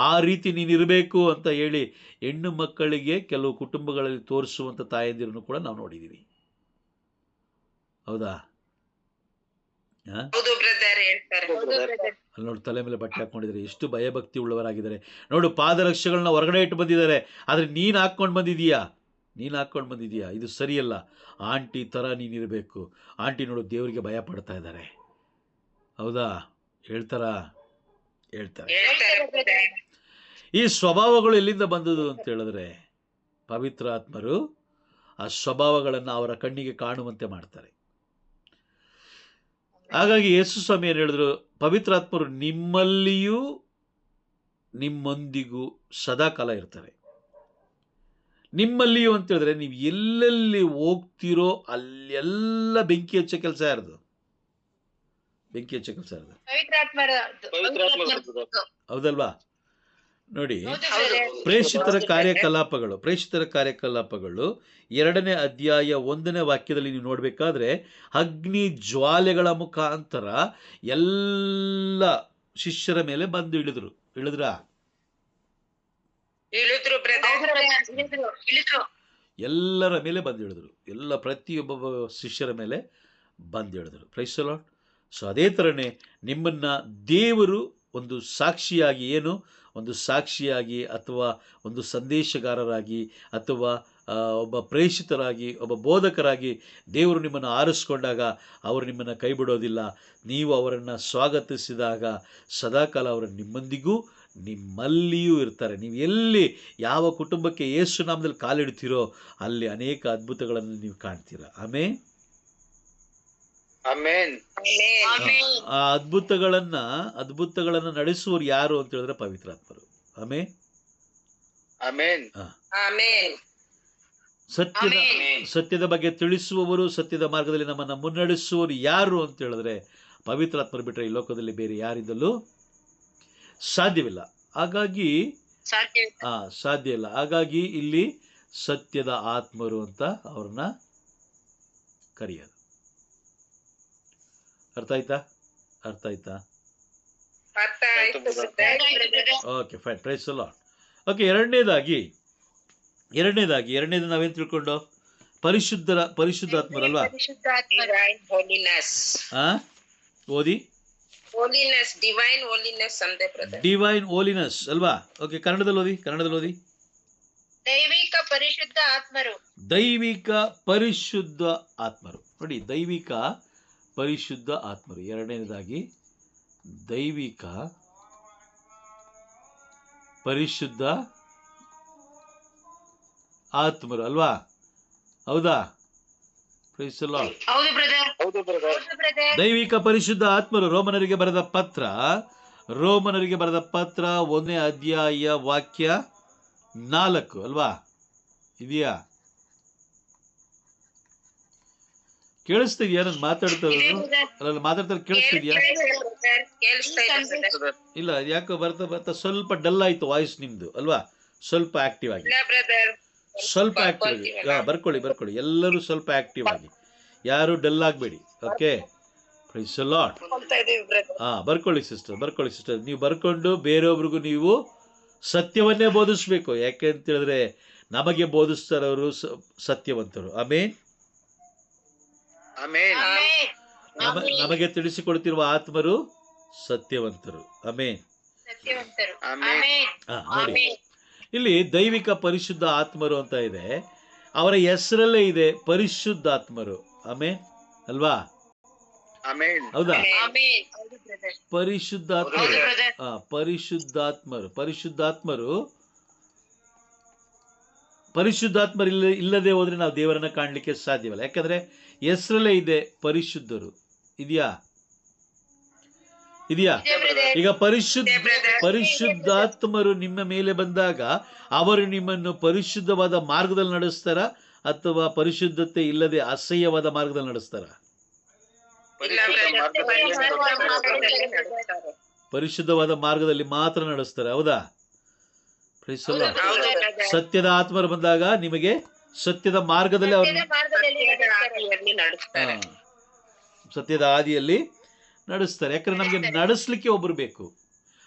ಆ ರೀತಿ ನೀನಿರಬೇಕು ಅಂತ ಹೇಳಿ ಹೆಣ್ಣು ಮಕ್ಕಳಿಗೆ ಕೆಲವು ಕುಟುಂಬಗಳಲ್ಲಿ ತೋರಿಸುವಂಥ ತಾಯಂದಿರನ್ನು ಕೂಡ ನಾವು ನೋಡಿದ್ದೀವಿ. ಹೌದಾ? ಅಲ್ಲಿ ನೋಡು, ತಲೆ ಮೇಲೆ ಬಟ್ಟೆ ಹಾಕೊಂಡಿದ್ದಾರೆ, ಎಷ್ಟು ಭಯಭಕ್ತಿ ಉಳ್ಳವರಾಗಿದ್ದಾರೆ ನೋಡು, ಪಾದರಕ್ಷೆಗಳನ್ನ ಹೊರಗಡೆ ಇಟ್ಟು ಬಂದಿದ್ದಾರೆ, ಆದರೆ ನೀನು ಹಾಕ್ಕೊಂಡು ಬಂದಿದೀಯಾ, ಇದು ಸರಿಯಲ್ಲ. ಆಂಟಿ ಥರ ನೀನಿರಬೇಕು. ಆಂಟಿ ನೋಡು ದೇವರಿಗೆ ಭಯ ಪಡ್ತಾ ಇದ್ದಾರೆ. ಹೌದಾ? ಹೇಳ್ತಾರೆ. ಈ ಸ್ವಭಾವಗಳು ಎಲ್ಲಿಂದ ಬಂದದು ಅಂತ ಹೇಳಿದ್ರೆ ಪವಿತ್ರ ಆತ್ಮರು ಆ ಸ್ವಭಾವಗಳನ್ನು ಅವರ ಕಣ್ಣಿಗೆ ಕಾಣುವಂತೆ ಮಾಡ್ತಾರೆ. ಹಾಗಾಗಿ ಯೇಸು ಸ್ವಾಮಿ ಏನು ಹೇಳಿದ್ರು? ಪವಿತ್ರಾತ್ಮರು ನಿಮ್ಮಲ್ಲಿಯೂ ನಿಮ್ಮೊಂದಿಗೂ ಸದಾಕಾಲ ಇರ್ತಾರೆ. ನಿಮ್ಮಲ್ಲಿಯೂ ಅಂತ ಹೇಳಿದ್ರೆ ನೀವು ಎಲ್ಲೆಲ್ಲಿ ಹೋಗ್ತಿರೋ ಅಲ್ಲೆಲ್ಲ ಬೆಂಕಿ ಹಚ್ಚೋ ಕೆಲಸ ಯಾರ್ದು? ಹೌದಲ್ವಾ? ನೋಡಿ, ಪ್ರೇಷಿತರ ಕಾರ್ಯಕಲಾಪಗಳು 2ನೇ ಅಧ್ಯಾಯ 1ನೇ ವಾಕ್ಯದಲ್ಲಿ ನೀವು ನೋಡ್ಬೇಕಾದ್ರೆ ಅಗ್ನಿ ಜ್ವಾಲೆಗಳ ಮುಖಾಂತರ ಎಲ್ಲ ಶಿಷ್ಯರ ಮೇಲೆ ಬಂದು ಇಳಿದ್ರು. ಎಲ್ಲರ ಮೇಲೆ ಬಂದು ಇಳಿದ್ರು. ಎಲ್ಲ ಪ್ರತಿಯೊಬ್ಬ ಶಿಷ್ಯರ ಮೇಲೆ ಬಂದು ಇಳಿದ್ರು. Praise the Lord. ಸೊ ಅದೇ ಥರನೇ ನಿಮ್ಮನ್ನು ದೇವರು ಒಂದು ಸಾಕ್ಷಿಯಾಗಿ ಅಥವಾ ಒಂದು ಸಂದೇಶಗಾರರಾಗಿ ಅಥವಾ ಒಬ್ಬ ಪ್ರೇಷಿತರಾಗಿ, ಒಬ್ಬ ಬೋಧಕರಾಗಿ ದೇವರು ನಿಮ್ಮನ್ನು ಆರಿಸ್ಕೊಂಡಾಗ ಅವರು ನಿಮ್ಮನ್ನು ಕೈ ಬಿಡೋದಿಲ್ಲ. ನೀವು ಅವರನ್ನು ಸ್ವಾಗತಿಸಿದಾಗ ಸದಾಕಾಲ ಅವರು ನಿಮ್ಮೊಂದಿಗೂ ನಿಮ್ಮಲ್ಲಿಯೂ ಇರ್ತಾರೆ. ನೀವು ಎಲ್ಲಿ ಯಾವ ಕುಟುಂಬಕ್ಕೆ ಯೇಸು ನಾಮದಲ್ಲಿ ಕಾಲಿಡ್ತೀರೋ ಅಲ್ಲಿ ಅನೇಕ ಅದ್ಭುತಗಳನ್ನು ನೀವು ಕಾಣ್ತೀರಾ. ಆಮೇನ್. ಆ ಅದ್ಭುತಗಳನ್ನ ನಡೆಸುವವರು ಯಾರು ಅಂತ ಹೇಳಿದ್ರೆ ಪವಿತ್ರಾತ್ಮರು. ಆಮೇನ್. ಸತ್ಯದ ಬಗ್ಗೆ ತಿಳಿಸುವವರು, ಸತ್ಯದ ಮಾರ್ಗದಲ್ಲಿ ನಮ್ಮನ್ನು ಮುನ್ನಡೆಸುವವರು ಯಾರು ಅಂತ ಹೇಳಿದ್ರೆ ಪವಿತ್ರಾತ್ಮರು ಬಿಟ್ಟರೆ ಈ ಲೋಕದಲ್ಲಿ ಬೇರೆ ಯಾರಿಂದಲೂ ಸಾಧ್ಯವಿಲ್ಲ. ಹಾಗಾಗಿ ಸಾಧ್ಯ ಇಲ್ಲ. ಹಾಗಾಗಿ ಇಲ್ಲಿ ಸತ್ಯದ ಆತ್ಮರು ಅಂತ ಅವ್ರನ್ನ ಕರೆಯೋದು. ಅರ್ಥ ಆಯ್ತಾ? Okay, fine. Praise the lord. Okay, ಎರಡನೇದು ನಾವೇನು ತಿಳ್ಕೊಂಡು? ಪರಿಶುದ್ಧಾತ್ಮರಲ್ವಾ? ಓದಿ. ಡಿವೈನ್ ಹೋಲಿನೆಸ್ ಅಲ್ವಾ? ಓಕೆ, ಕನ್ನಡದಲ್ಲಿ ಓದಿ. ದೈವಿಕ ಪರಿಶುದ್ಧ ಆತ್ಮರು. ನೋಡಿ, ದೈವಿಕ ಪರಿಶುದ್ಧ ಆತ್ಮರು. ಎರಡನೇದಾಗಿ ದೈವಿಕ ಪರಿಶುದ್ಧ ಆತ್ಮರು ಅಲ್ವಾ? ಹೌದಾ? Praise the Lord. ಹೌದು ಬ್ರದರ್. ಹೌದು ಬ್ರದರ್. ದೈವಿಕ ಪರಿಶುದ್ಧ ಆತ್ಮರು ರೋಮನರಿಗೆ ಬರೆದ ಪತ್ರ 1ನೇ ಅಧ್ಯಾಯ ವಾಕ್ಯ 4 ಅಲ್ವಾ? ಇದೆಯಾ? ಕೇಳಿಸ್ತಿದ್ಯಾ? ನಾನು ಮಾತಾಡ್ತಾರೆ ಕೇಳಿಸ್ತಿದ್ಯಾ? ಇಲ್ಲ, ಯಾಕೋ ಬರ್ತಾ ಬರ್ತಾ ಸ್ವಲ್ಪ ಡಲ್ ಆಯ್ತು ವಾಯ್ಸ್ ನಿಮ್ದು ಅಲ್ವಾ? ಸ್ವಲ್ಪ ಆಕ್ಟಿವ್ ಆಗಿ, ಸ್ವಲ್ಪ ಆಕ್ಟಿವ್ ಆಗಿ. ಬರ್ಕೊಳ್ಳಿ ಎಲ್ಲರೂ ಸ್ವಲ್ಪ ಆಕ್ಟಿವ್ ಆಗಿ, ಯಾರು ಡಲ್ ಆಗಬೇಡಿ. Okay, praise the Lord. ಬರ್ಕೊಳ್ಳಿ ಸಿಸ್ಟರ್, ನೀವು ಬರ್ಕೊಂಡು ಬೇರೆಯೊಬ್ರಿಗೂ ನೀವು ಸತ್ಯವನ್ನೇ ಬೋಧಿಸ್ಬೇಕು. ಯಾಕೆ ಅಂತ ಹೇಳಿದ್ರೆ ನಮಗೆ ಬೋಧಿಸ್ತಾರವರು ಸತ್ಯವಂತರು. ಆಮೇನ್. ನಮಗೆ ತಿಳಿಸಿಕೊಡ್ತಿರುವ ಆತ್ಮರು ಸತ್ಯವಂತರು. ಆಮೇನ್. ನೋಡಿ, ಇಲ್ಲಿ ದೈವಿಕ ಪರಿಶುದ್ಧ ಆತ್ಮರು ಅಂತ ಇದೆ, ಅವರ ಹೆಸರಲ್ಲೇ ಇದೆ ಪರಿಶುದ್ಧಾತ್ಮರು. ಆಮೇನ್ ಅಲ್ವಾ? ಹೌದಾ? ಪರಿಶುದ್ಧಾತ್ಮರು ಇಲ್ಲದೆ ಹೋದ್ರೆ ನಾವು ದೇವರನ್ನ ಕಾಣಲಿಕ್ಕೆ ಸಾಧ್ಯವಿಲ್ಲ. ಯಾಕಂದ್ರೆ ಹೆಸರಲ್ಲೇ ಇದೆ ಪರಿಶುದ್ಧರು. ಇದೆಯಾ? ಈಗ ಪರಿಶುದ್ಧಾತ್ಮರು ನಿಮ್ಮ ಮೇಲೆ ಬಂದಾಗ ಅವರು ನಿಮ್ಮನ್ನು ಪರಿಶುದ್ಧವಾದ ಮಾರ್ಗದಲ್ಲಿ ನಡೆಸ್ತಾರ ಅಥವಾ ಪರಿಶುದ್ಧತೆ ಇಲ್ಲದೆ ಅಸಹ್ಯವಾದ ಮಾರ್ಗದಲ್ಲಿ ನಡೆಸ್ತಾರ? ಪರಿಶುದ್ಧವಾದ ಮಾರ್ಗದಲ್ಲಿ ಮಾತ್ರ ನಡೆಸ್ತಾರೆ. ಹೌದಾ? ಸತ್ಯದ ಆತ್ಮರು ಬಂದಾಗ ನಿಮಗೆ ಸತ್ಯದ ಮಾರ್ಗದಲ್ಲಿ ಸತ್ಯದ ಹಾದಿಯಲ್ಲಿ ನಡೆಸ್ತಾರೆ. ಯಾಕಂದ್ರೆ ನಮಗೆ ನಡೆಸಲಿಕ್ಕೆ ಒಬ್ಬರು ಬೇಕು.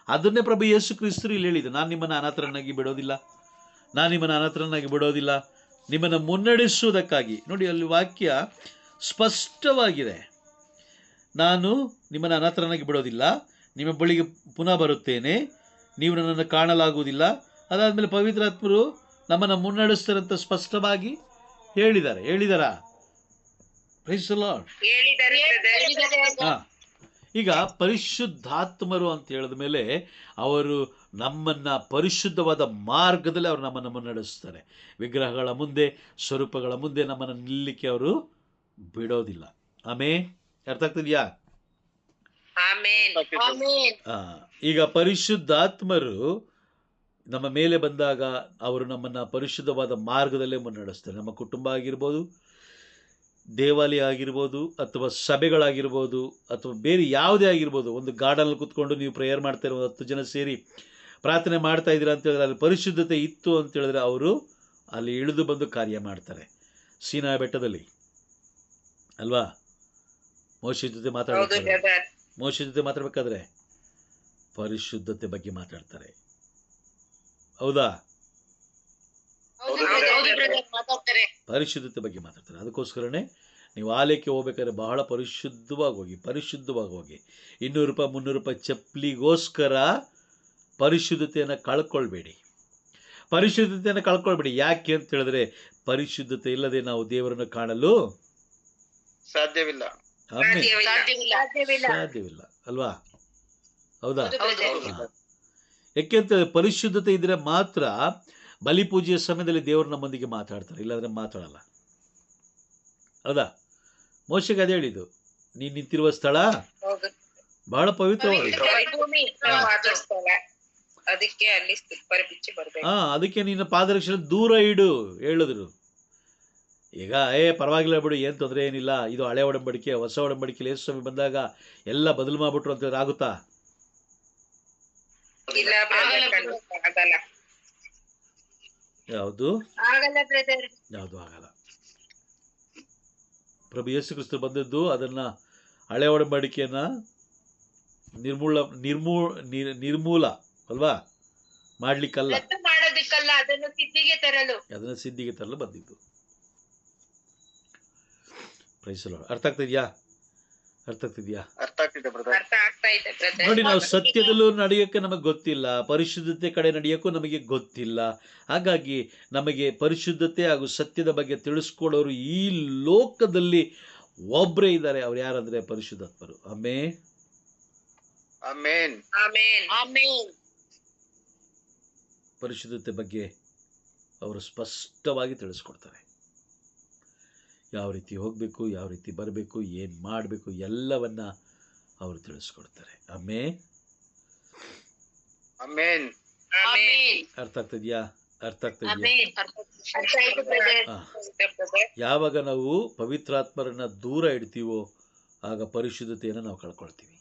ಅದನ್ನೇ ಪ್ರಭು ಯೇಸು ಕ್ರಿಸ್ತರು ಇಲ್ಲಿ ಹೇಳಿದ್ದು, ನಾನು ನಿಮ್ಮನ್ನು ಅನಾಥರನ್ನಾಗಿ ಬಿಡೋದಿಲ್ಲ, ನಿಮ್ಮನ್ನು ಮುನ್ನಡೆಸುವುದಕ್ಕಾಗಿ. ನೋಡಿ, ಅಲ್ಲಿ ವಾಕ್ಯ ಸ್ಪಷ್ಟವಾಗಿದೆ. ನಾನು ನಿಮ್ಮನ್ನು ಅನಾಥರನ್ನಾಗಿ ಬಿಡೋದಿಲ್ಲ, ನಿಮ್ಮ ಬಳಿಗೆ ಪುನಃ ಬರುತ್ತೇನೆ, ನೀವು ನನ್ನನ್ನು ಕಾಣಲಾಗುವುದಿಲ್ಲ. ಅದಾದ್ಮೇಲೆ ಪವಿತ್ರಾತ್ಮರು ನಮ್ಮನ್ನು ಮುನ್ನಡೆಸ್ತಾರೆ ಅಂತ ಸ್ಪಷ್ಟವಾಗಿ ಹೇಳಿದಾರಾ? Price the lord. ಈಗ ಪರಿಶುದ್ಧಾತ್ಮರು ಅಂತ ಹೇಳಿದ ಮೇಲೆ ಅವರು ನಮ್ಮನ್ನ ಪರಿಶುದ್ಧವಾದ ಮಾರ್ಗದಲ್ಲಿ ಅವರು ನಮ್ಮನ್ನು ಮುನ್ನಡೆಸ್ತಾರೆ. ವಿಗ್ರಹಗಳ ಮುಂದೆ, ಸ್ವರೂಪಗಳ ಮುಂದೆ ನಮ್ಮನ್ನು ನಿಲ್ಲಲಿಕ್ಕೆ ಅವರು ಬಿಡೋದಿಲ್ಲ. ಆಮೇನ್. ಅರ್ಥ ಆಗ್ತಿದ್ಯಾ? ಈಗ ಪರಿಶುದ್ಧಾತ್ಮರು ನಮ್ಮ ಮೇಲೆ ಬಂದಾಗ ಅವರು ನಮ್ಮನ್ನು ಪರಿಶುದ್ಧವಾದ ಮಾರ್ಗದಲ್ಲೇ ಮುನ್ನಡೆಸ್ತಾರೆ. ನಮ್ಮ ಕುಟುಂಬ ಆಗಿರ್ಬೋದು, ದೇವಾಲಯ ಆಗಿರ್ಬೋದು, ಅಥವಾ ಸಭೆಗಳಾಗಿರ್ಬೋದು, ಅಥವಾ ಬೇರೆ ಯಾವುದೇ ಆಗಿರ್ಬೋದು. ಒಂದು ಗಾರ್ಡನಲ್ಲಿ ಕೂತ್ಕೊಂಡು ನೀವು ಪ್ರೇಯರ್ ಮಾಡ್ತಾ ಇರೋ 10 ಜನ ಸೇರಿ ಪ್ರಾರ್ಥನೆ ಮಾಡ್ತಾ ಇದ್ದೀರಾ ಅಂತ ಹೇಳಿದ್ರೆ ಅಲ್ಲಿ ಪರಿಶುದ್ಧತೆ ಇತ್ತು ಅಂತ ಹೇಳಿದ್ರೆ ಅವರು ಅಲ್ಲಿ ಇಳಿದು ಬಂದು ಕಾರ್ಯ ಮಾಡ್ತಾರೆ. ಸೀನಾ ಬೆಟ್ಟದಲ್ಲಿ ಅಲ್ವಾ? ಮೋಶೆ ಜೊತೆ ಮಾತಾಡಬೇಕಾದ್ರೆ ಪರಿಶುದ್ಧತೆ ಬಗ್ಗೆ ಮಾತಾಡ್ತಾರೆ. ಹೌದಾ? ಪರಿಶುದ್ಧತೆ ಬಗ್ಗೆ ಮಾತಾಡ್ತಾರೆ. ಅದಕ್ಕೋಸ್ಕರನೇ ನೀವು ಆಲಯಕ್ಕೆ ಹೋಗ್ಬೇಕಾದ್ರೆ ಬಹಳ ಪರಿಶುದ್ಧವಾಗಿ ಹೋಗಿ. 200 ರೂಪಾಯಿ 300 ರೂಪಾಯಿ ಚಪ್ಪಲಿಗೋಸ್ಕರ ಪರಿಶುದ್ಧತೆಯನ್ನು ಕಳ್ಕೊಳ್ಬೇಡಿ. ಯಾಕೆ ಅಂತ ಹೇಳಿದ್ರೆ ಪರಿಶುದ್ಧತೆ ಇಲ್ಲದೆ ನಾವು ದೇವರನ್ನು ಕಾಣಲು ಸಾಧ್ಯವಿಲ್ಲ ಅಲ್ವಾ? ಹೌದಾ? ಯಾಕೆಂತ ಪರಿಶುದ್ಧತೆ ಇದ್ರೆ ಮಾತ್ರ ಬಲಿಪೂಜೆಯ ಸಮಯದಲ್ಲಿ ದೇವರು ನಮ್ಮೊಂದಿಗೆ ಮಾತಾಡ್ತಾರೆ, ಇಲ್ಲಾಂದ್ರೆ ಮಾತಾಡಲ್ಲ. ಹೌದಾ? ಮೋಶೆಗೆ ಅದೇ ಹೇಳಿದ್ದು, ನೀನು ನಿಂತಿರುವ ಸ್ಥಳ ಬಹಳ ಪವಿತ್ರವಾಗಿದೆ, ಅದಕ್ಕೆ ನಿನ್ನ ಪಾದರಕ್ಷೆ ದೂರ ಇಡು ಹೇಳಿದ್ರು. ಈಗ ಪರವಾಗಿಲ್ಲ ಬಿಡು, ಏನು ತೊಂದರೆ ಏನಿಲ್ಲ, ಇದು ಹಳೆ ಒಡಂಬಡಿಕೆ, ಹೊಸ ಒಡಂಬಡಿಕೆಯಲ್ಲಿ ಯೇಸು ಸ್ವಾಮಿ ಬಂದಾಗ ಎಲ್ಲ ಬದಲು ಮಾಡ್ಬಿಟ್ರು ಅಂತ ಹೇಳಿದ್ರೆ ಆಗುತ್ತಾ? ಯಾವುದು ಆಗಲ್ಲ. ಪ್ರಭು ಯೇಸು ಕ್ರಿಸ್ತ ಬಂದದ್ದು ಅದನ್ನ ಹಳೆ ಒಡಂಬಡಿಕೆಯನ್ನ ನಿರ್ಮೂಲ ಅಲ್ವಾ ಮಾಡ್ಲಿಕ್ಕಲ್ಲ, ಅದನ್ನ ಸಿದ್ಧಿಗೆ ತರಲು ಬಂದಿದ್ದು. Praise the lord. ಅರ್ಥ ಆಗ್ತಿದ್ಯಾ? ನೋಡಿ, ನಾವು ಸತ್ಯದಲ್ಲೂ ನಡೆಯೋಕ್ಕೆ ನಮಗೆ ಗೊತ್ತಿಲ್ಲ, ಪರಿಶುದ್ಧತೆ ಕಡೆ ನಡೆಯೋಕ್ಕೂ ನಮಗೆ ಗೊತ್ತಿಲ್ಲ. ಹಾಗಾಗಿ ನಮಗೆ ಪರಿಶುದ್ಧತೆ ಹಾಗೂ ಸತ್ಯದ ಬಗ್ಗೆ ತಿಳಿಸ್ಕೊಡೋರು ಈ ಲೋಕದಲ್ಲಿ ಒಬ್ಬರೇ ಇದ್ದಾರೆ. ಅವ್ರು ಯಾರಂದ್ರೆ ಪರಿಶುದ್ಧಾತ್ಮರು. ಆಮೇನ್. ಪರಿಶುದ್ಧತೆ ಬಗ್ಗೆ ಅವರು ಸ್ಪಷ್ಟವಾಗಿ ತಿಳಿಸ್ಕೊಡ್ತಾರೆ. ಯಾವ ರೀತಿ ಹೋಗಬೇಕು, ಯಾವ ರೀತಿ ಬರಬೇಕು, ಏನು ಮಾಡಬೇಕು ಎಲ್ಲವನ್ನ ಅವರು ತಿಳಿಸ್ಕೊಡ್ತಾರೆ. ಆಮೇನ್. ಆಮೇನ್. ಆಮೆನ್. ಅರ್ಥ ಆಗ್ತದ್ಯಾ? ಅರ್ಥ ಆಗ್ತದ್ಯಾ? ಆಮೆನ್. ಅರ್ಥ ಆಯ್ತು ಬ್ರದರ್. ಯಾವಾಗ ನಾವು ಪವಿತ್ರಾತ್ಮರನ್ನ ದೂರ ಇಡ್ತೀವೋ ಆಗ ಪರಿಶುದ್ಧತೆಯನ್ನು ನಾವು ಕಳ್ಕೊಳ್ತೀವಿ.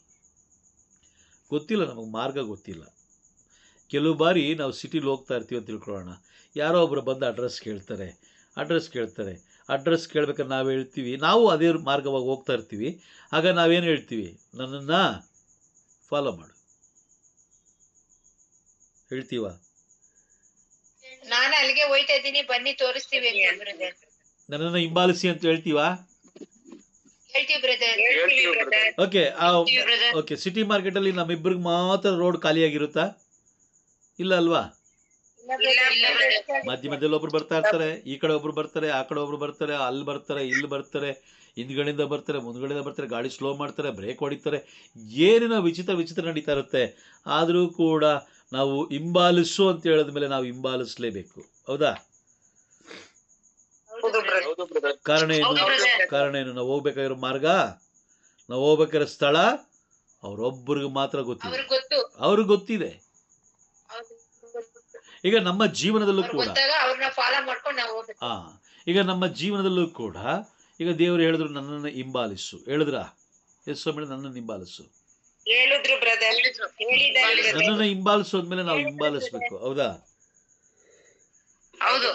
ಗೊತ್ತಿಲ್ಲ, ನಮಗೆ ಮಾರ್ಗ ಗೊತ್ತಿಲ್ಲ. ಕೆಲವು ಬಾರಿ ನಾವು ಸಿಟಿಲಿ ಹೋಗ್ತಾ ಇರ್ತೀವಿ ಅಂತ ತಿಳ್ಕೊಳ್ಳೋಣ, ಯಾರೋ ಒಬ್ಬರು ಬಂದು ಅಡ್ರೆಸ್ ಕೇಳ್ತಾರೆ. ಅಡ್ರೆಸ್ ಕೇಳ್ಬೇಕಾದ್ರೆ ನಾವು ಹೇಳ್ತೀವಿ, ನಾವು ಅದೇ ಮಾರ್ಗವಾಗಿ ಹೋಗ್ತಾ ಇರ್ತೀವಿ. ಆಗ ನಾವೇನು ಹೇಳ್ತೀವಿ? ನನ್ನನ್ನು ಫಾಲೋ ಮಾಡು ಹೇಳ್ತೀವ? ನಾನು ಅಲ್ಲಿಗೆ ಹೋಯ್ತಾ ಇದ್ದೀನಿ, ಬನ್ನಿ ತೋರಿಸ್ತೀವಿ ಅಂತ ಬ್ರದರ್. ನನ್ನನ್ನು ಹಿಂಬಾಲಿಸಿ ಅಂತ ಹೇಳ್ತೀವ? ಹೇಳ್ತೀವಿ ಬ್ರದರ್. ಓಕೆ. ಹೇಳ್ತೀವಿ ಬ್ರದರ್. ಓಕೆ, ಸಿಟಿ ಮಾರ್ಕೆಟಲ್ಲಿ ನಮ್ಮಿಬ್ಬರಿಗೆ ಮಾತ್ರ ರೋಡ್ ಖಾಲಿಯಾಗಿರುತ್ತಾ? ಇಲ್ಲ ಅಲ್ವಾ? ಇಲ್ಲ ಬ್ರದರ್. ಮಧ್ಯದಲ್ಲಿ ಒಬ್ರು ಬರ್ತಾ ಇರ್ತಾರೆ, ಈ ಕಡೆ ಒಬ್ರು ಬರ್ತಾರೆ, ಆ ಕಡೆ ಒಬ್ರು ಬರ್ತಾರೆ, ಅಲ್ಲಿ ಬರ್ತಾರೆ, ಇಲ್ಲಿ ಬರ್ತಾರೆ, ಹಿಂದ್ಗಡೆಯಿಂದ ಬರ್ತಾರೆ, ಮುಂದ್ಗಡೆಯಿಂದ ಬರ್ತಾರೆ, ಗಾಡಿ ಸ್ಲೋ ಮಾಡ್ತಾರೆ, ಬ್ರೇಕ್ ಹೊಡಿತಾರೆ, ಏನೇನೋ ವಿಚಿತ್ರ ನಡೀತಾ ಇರುತ್ತೆ. ಆದರೂ ಕೂಡ ನಾವು ಹಿಂಬಾಲಿಸು ಅಂತ ಹೇಳಿದ ಮೇಲೆ ನಾವು ಹಿಂಬಾಲಿಸಲೇಬೇಕು. ಹೌದಾ? ಕಾರಣ ಏನು? ನಾವು ಹೋಗ್ಬೇಕಾಗಿರೋ ಮಾರ್ಗ, ನಾವು ಹೋಗ್ಬೇಕಾಗಿರೋ ಸ್ಥಳ ಅವರೊಬ್ಬರಿಗೆ ಮಾತ್ರ ಗೊತ್ತಿದೆ, ಅವ್ರಿಗೆ ಗೊತ್ತಿದೆ. ಈಗ ನಮ್ಮ ಜೀವನದಲ್ಲೂ ಕೂಡ ಈಗ ನಮ್ಮ ಜೀವನದಲ್ಲೂ ಕೂಡ ಈಗ ದೇವರು ಹೇಳಿದ್ರು ನನ್ನನ್ನು ಹಿಂಬಾಲಿಸು. ಹೇಳಿದ್ರ? ಎಸ್ ಸ್ವಾಮಿ, ನನ್ನನ್ನು ಹಿಂಬಾಲಿಸು ಹೇಳಿದ್ರು ಬ್ರದರ್, ನನ್ನನ್ನು ಹಿಂಬಾಲಿಸೋದ್ಮೇಲೆ ನಾವು ಹಿಂಬಾಲಿಸ್ಬೇಕು. ಹೌದಾ? ಹೌದು